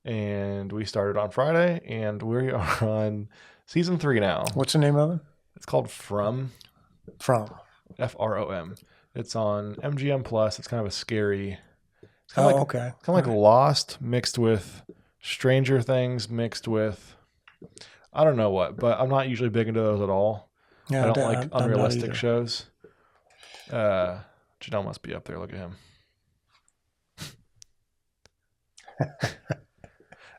And we started on Friday, and we are on season 3 now. what's the name of it? It's called From, From. F-R-O-M. It's on MGM Plus. It's kind of a scary. It's kind of like Okay. kind of like Lost mixed with Stranger Things mixed with I don't know what, but I'm not usually big into those at all. Yeah, I don't like I'm not unrealistic either. shows. Janelle must be up there. Look at him.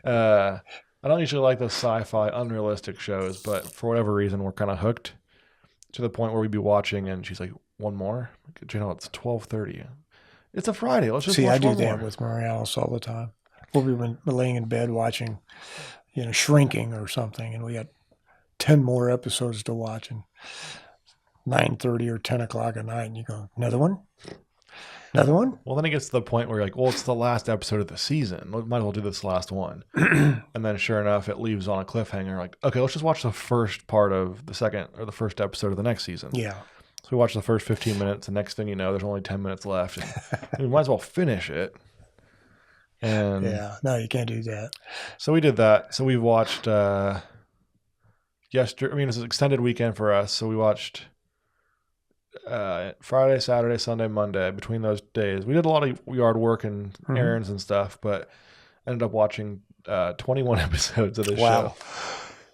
I don't usually like those sci-fi unrealistic shows, but for whatever reason, we're kind of hooked to the point where we'd be watching, and she's like, "One more, Janelle. It's 12:30. It's a Friday. Let's just See, watch I do one that more." with Mary Alice all the time. We'll be laying in bed watching, Shrinking or something, and we got 10 more episodes to watch, and 9:30 or 10 o'clock at night, and you go, another one? Another one? Well, then it gets to the point where you're like, well, it's the last episode of the season. We might as well do this last one. And then sure enough, it leaves on a cliffhanger. Like, okay, let's just watch the first part of the second or the first episode of the next season. Yeah. So we watch the first 15 minutes. The next thing you know, there's only 10 minutes left. And we might as well finish it. And Yeah. No, you can't do that. so we did that. So we watched yesterday. I mean, it's an extended weekend for us. So we watched Friday, Saturday, Sunday, Monday. Between those days, we did a lot of yard work and errands and stuff, but ended up watching 21 episodes of this Wow. show.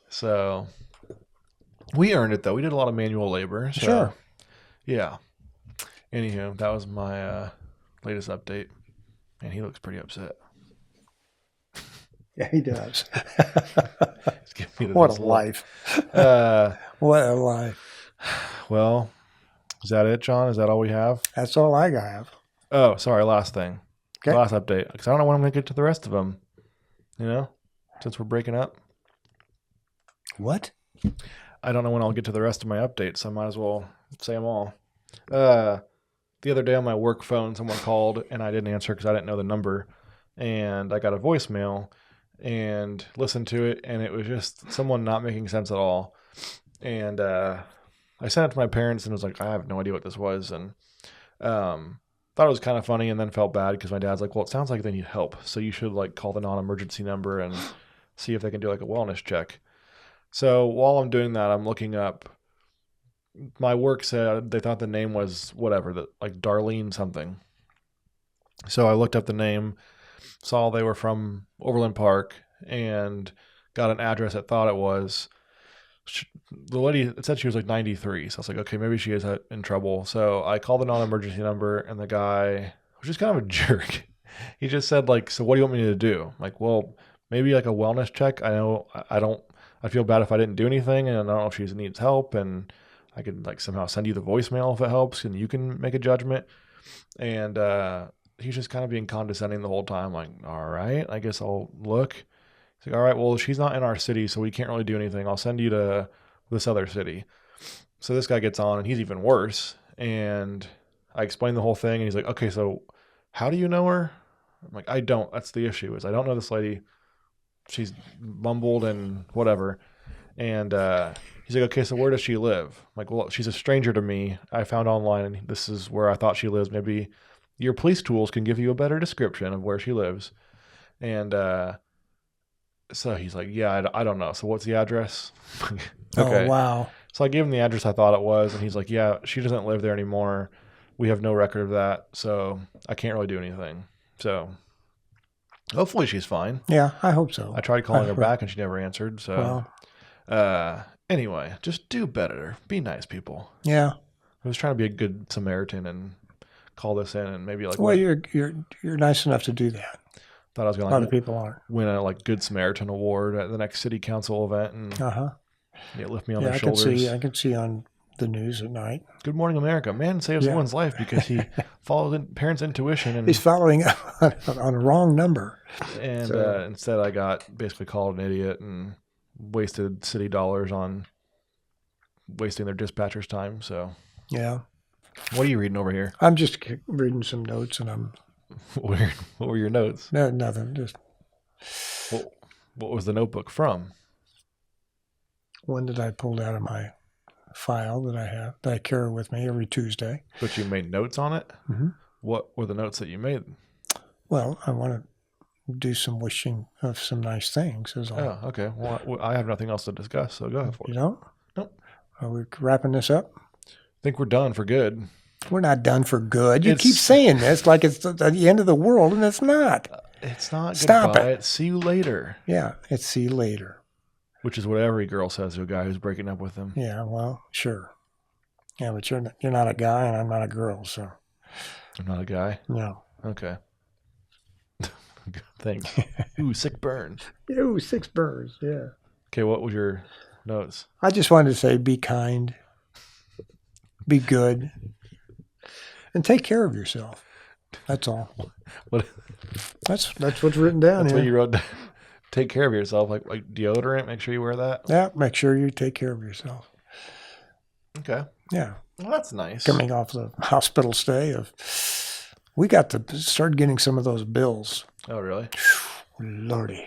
So we earned it though. We did a lot of manual labor. So, Sure. Yeah. Anywho, that was my latest update, and he looks pretty upset. Yeah, he does. He's giving me What this a look. life. Uh, What a life. well, is that it, John? Is that all we have? That's all I have. Oh, sorry. Last thing. Okay. Last update. Because I don't know when I'm going to get to the rest of them. Since we're breaking up. What? I don't know when I'll get to the rest of my updates. So I might as well say them all. The other day on my work phone, someone called and I didn't answer because I didn't know the number. And I got a voicemail and listened to it. And it was just someone not making sense at all. And I sent it to my parents and was like, I have no idea what this was. And thought it was kind of funny and then felt bad because my dad's like, well, it sounds like they need help. So you should like call the non-emergency number and see if they can do like a wellness check. So while I'm doing that, I'm looking up my work said they thought the name was whatever, like Darlene something. So I looked up the name, saw they were from Overland Park, and got an address that thought it was. The lady, it said she was like 93. So I was like, okay, maybe she is in trouble. So I called the non-emergency number, and the guy was just kind of a jerk. He just said like, so what do you want me to do? I'm like, well, maybe like a wellness check. I feel bad if I didn't do anything, and I don't know if she needs help, and I could like somehow send you the voicemail if it helps, and you can make a judgment. And he's just kind of being condescending the whole time. Like, all right, I guess I'll look. He's like, all right, well, she's not in our city, so we can't really do anything. I'll send you to this other city. So this guy gets on, and he's even worse. And I explained the whole thing, and he's like, okay, so how do you know her? I'm like, I don't. That's the issue, is I don't know this lady. She's mumbled and whatever. And he's like, okay, so where does she live? I'm like, well, she's a stranger to me. I found online, and this is where I thought she lives. Maybe your police tools can give you a better description of where she lives. And so he's like, yeah, I don't know. So what's the address? Okay. Oh, wow. So I gave him the address I thought it was, and he's like, yeah, she doesn't live there anymore. We have no record of that, so I can't really do anything. So hopefully she's fine. Yeah, I hope so. I tried calling her back, and she never answered. So anyway, just do better. Be nice, people. Yeah. I was trying to be a good Samaritan and call this in, and maybe like, Well, you're nice enough to do that. thought I was A lot going of to people aren't. win a like Good Samaritan award at the next city council event, and lift me on Yeah, their I can shoulders. see. I can see on the news at night. Good morning, America. Man saves someone's life because he followed parents' intuition, and He's following up on a wrong number. And instead, I got basically called an idiot and wasted city dollars on wasting their dispatcher's time. So, Yeah. what are you reading over here? I'm just reading some notes, and I'm What were your notes? no, nothing. Just What was the notebook from? one that I pulled out of my file that I carry with me every Tuesday. But you made notes on it? Mm-hmm. What were the notes that you made? Well, I want to do some wishing of some nice things. Is all. Oh, okay. Well, I have nothing else to discuss, so go ahead for You it. don't? Nope. Are we wrapping this up? I think we're done for good. We're not done for good. You It's- keep saying this like it's the end of the world, and it's not. It's not Stop goodbye. it. It's see you later, Yeah, it's see you later. which is what every girl says to a guy who's breaking up with them. Yeah, well, sure. Yeah, but you're not a guy, and I'm not a girl, so I'm not a guy. no. Okay. Thanks. Ooh, sick burn. Ew, 6 birds. Yeah. Okay, what was your notes? I just wanted to say, be kind, be good, and take care of yourself. That's all. What? That's what's written down That's here. what you wrote down. Take care of yourself, like deodorant. Make sure you wear that. Yeah, make sure you take care of yourself. Okay. Yeah. Well, that's nice. Coming off the hospital stay we got to start getting some of those bills. Oh, really? Lordy.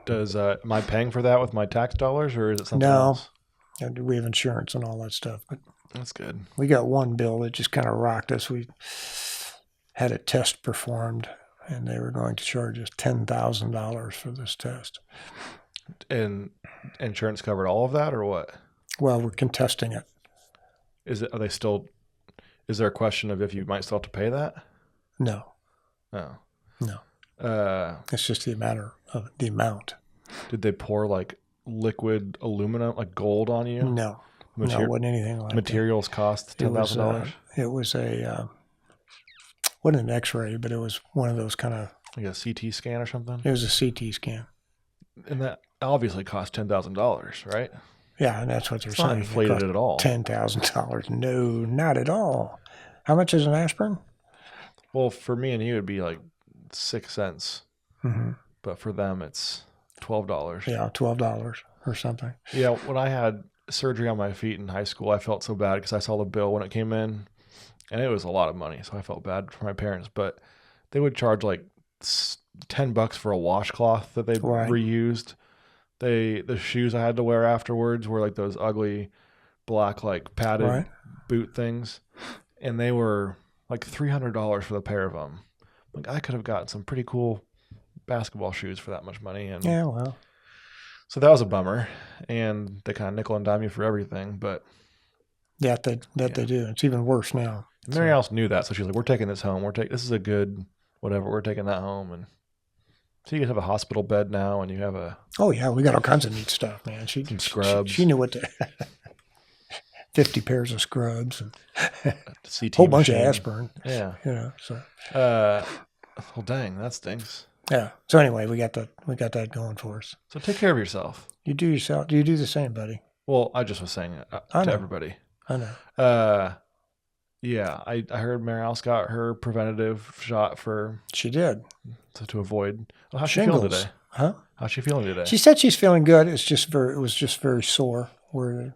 Does am I paying for that with my tax dollars, or is it something No. else? And we have insurance and all that stuff, but That's good. we got one bill that just kind of rocked us. We had a test performed, and they were going to charge us $10,000 for this test. And insurance covered all of that, or what? Well, we're contesting it. Are they still? Is there a question of if you might still have to pay that? No, Oh. no. It's just the amount. Did they pour like liquid aluminum, like gold, on you? No, no, it wasn't anything like Materials cost that. $10,000. It was wasn't an X-ray, but it was one of those kind of. Like a CT scan or something. It was a CT scan. And that obviously cost $10,000, right? Yeah, and that's what they're It's not saying. inflated at all. $10,000. No, not at all. How much is an aspirin? Well, for me and you, it'd be like 6 cents, Mm-hmm. but for them, it's $12. Yeah, $12 or something. Yeah, when I had surgery on my feet in high school, I felt so bad because I saw the bill when it came in, and it was a lot of money, so I felt bad for my parents. But they would charge like $10 for a washcloth that they Right. reused. The shoes I had to wear afterwards were like those ugly black like padded Right. boot things, and they were like $300 for the pair of them. Like I could have gotten some pretty cool basketball shoes for that much money, and Yeah, well, so that was a bummer. And they kind of nickel and dime you for everything, but Yeah, they do. It's even worse now. Mary Alice knew that, so she's like, "We're taking this home. This is a good whatever. We're taking that home." And so you guys have a hospital bed now, and you have a Oh yeah, we got all kinds of neat stuff, man. some scrubs. She knew what to. 50 pairs of scrubs and CT whole bunch of machine. aspirin. Yeah. So. Well, dang, that stinks. Yeah. So anyway, we got that going for us. So take care of yourself. You do yourself. Do you do the same, buddy? Well, I just was saying it to everybody. I know. Yeah, I heard Mary Alice got her preventative shot for. She did. To avoid. Well, how's she Shingles. feeling today? Huh? How's she feeling today? She said she's feeling good. It was just very sore where they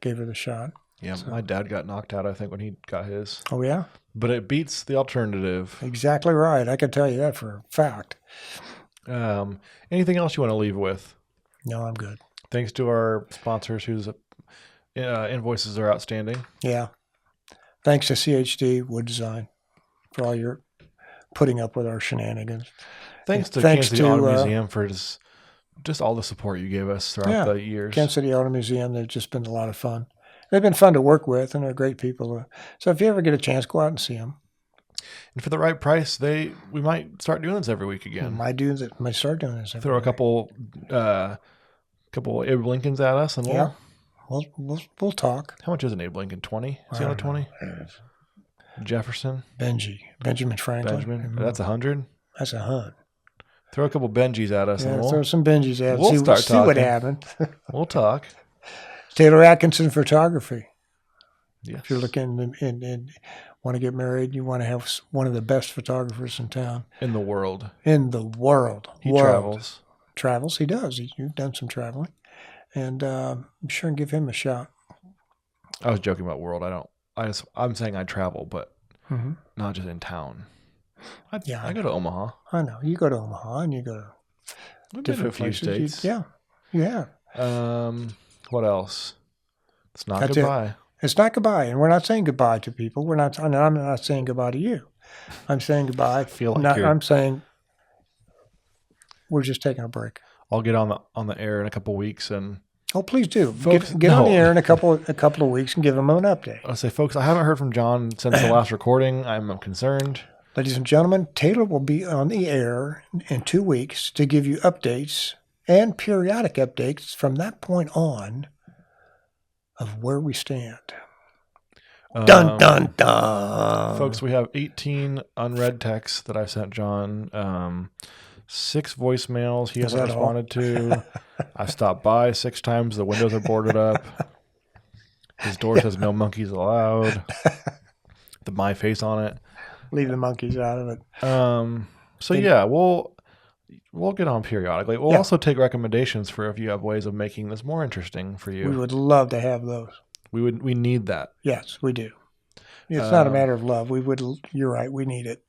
gave her the shot. Yeah, my dad got knocked out, I think, when he got his. Oh yeah. But it beats the alternative. Exactly right. I can tell you that for a fact. Anything else you want to leave with? No, I'm good. Thanks to our sponsors whose invoices are outstanding. Yeah. Thanks to CHD Wood Design for all your putting up with our shenanigans. Thanks to Kansas City Auto Museum for just all the support you gave us throughout the years. Kansas City Auto Museum, they've just been a lot of fun. They've been fun to work with, and they're great people. So if you ever get a chance, go out and see them. And for the right price, we might start doing this every week again. Might start doing this. Throw a couple Abe Lincolns at us, and we'll talk. How much is an Abe Lincoln? 20? Is he on a 20? Jefferson, Benjamin Franklin. Benjamin. That's 100. That's 100. Throw a couple Benjis at us, and throw some Benjis at us. We'll see what happens. We'll talk. Taylor Atkinson Photography. Yes. If you're looking and want to get married, you want to have one of the best photographers in town. In the world. He travels. Travels. He does. You've done some traveling. And I'm sure and give him a shot. I was joking about world. I'm saying I travel, but not just in town. I go to Omaha. I know. You go to Omaha and you go to different places. States. You have. What else? It's not goodbye. It's not goodbye, and we're not saying goodbye to people. I'm not saying goodbye to you. I'm saying goodbye. I'm saying we're just taking a break. I'll get on the air in a couple of weeks, and please do. Folks, get on the air in a couple of weeks and give them an update. I'll say, folks, I haven't heard from John since the last recording. I'm concerned. Ladies and gentlemen, Taylor will be on the air in 2 weeks to give you updates and periodic updates from that point on of where we stand. Dun, dun, dun. Folks, we have 18 unread texts that I sent John. 6 voicemails he hasn't responded to. I stopped by 6 times. The windows are boarded up. His door says no monkeys allowed. My face on it. Leave the monkeys out of it. We'll get on periodically. We'll also take recommendations for if you have ways of making this more interesting for you. We would love to have those. We need that. Yes, we do. It's not a matter of love. You're right. We need it.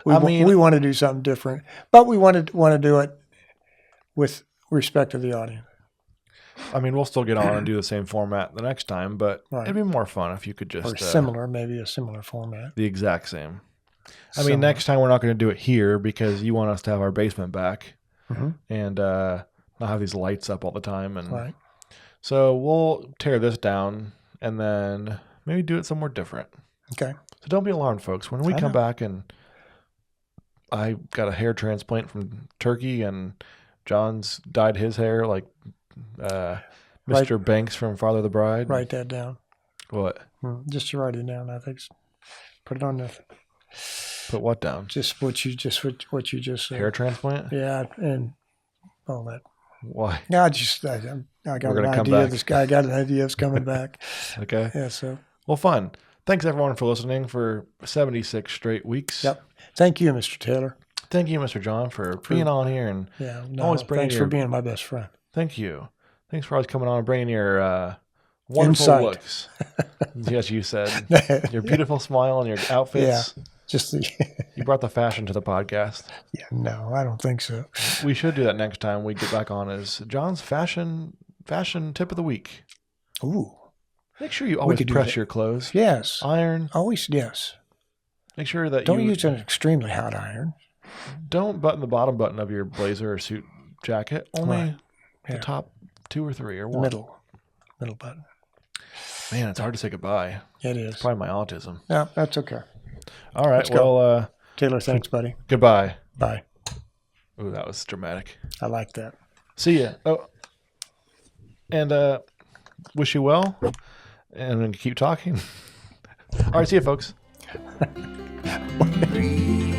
We want to do something different, but we want to do it with respect to the audience. I mean, we'll still get on and do the same format the next time, but it'd be more fun if you could just... Or maybe a similar format. The exact same. I mean, next time we're not going to do it here because you want us to have our basement back and not have these lights up all the time. And so we'll tear this down and then maybe do it somewhere different. Okay. So don't be alarmed, folks. When we come back and I got a hair transplant from Turkey and John's dyed his hair like Mr. Banks from Father of the Bride. Write that down. What? Just to write it down, I think. Put it on the... Put what down? Just what you just said. Hair transplant? Yeah, and all that. Why? No, I got an idea. This guy got an idea of coming back. Okay. Yeah. So. Well, fun. Thanks everyone for listening for 76 straight weeks. Yep. Thank you, Mr. Taylor. Thank you, Mr. John, for being on here and always bringing. Thanks for being my best friend. Thank you. Thanks for always coming on and bringing your wonderful insight. Looks. Yes, you said your beautiful smile and your outfits. Yeah. Just you brought the fashion to the podcast. Yeah, no, I don't think so. We should do that next time we get back on as John's fashion tip of the week. Ooh. Make sure you always press your clothes. Yes. Iron. Always, yes. Make sure that don't use an extremely hot iron. Don't button the bottom button of your blazer or suit jacket. Only the top 2 or 3 or 1. Middle button. Man, it's hard to say goodbye. It is. Probably my autism. Yeah, that's okay. All right. Let's go. Well, Taylor, thanks, buddy. goodbye. Bye. Ooh, that was dramatic. I like that. See ya. Oh, and wish you well, and then keep talking. All right, see you, folks. Breathe.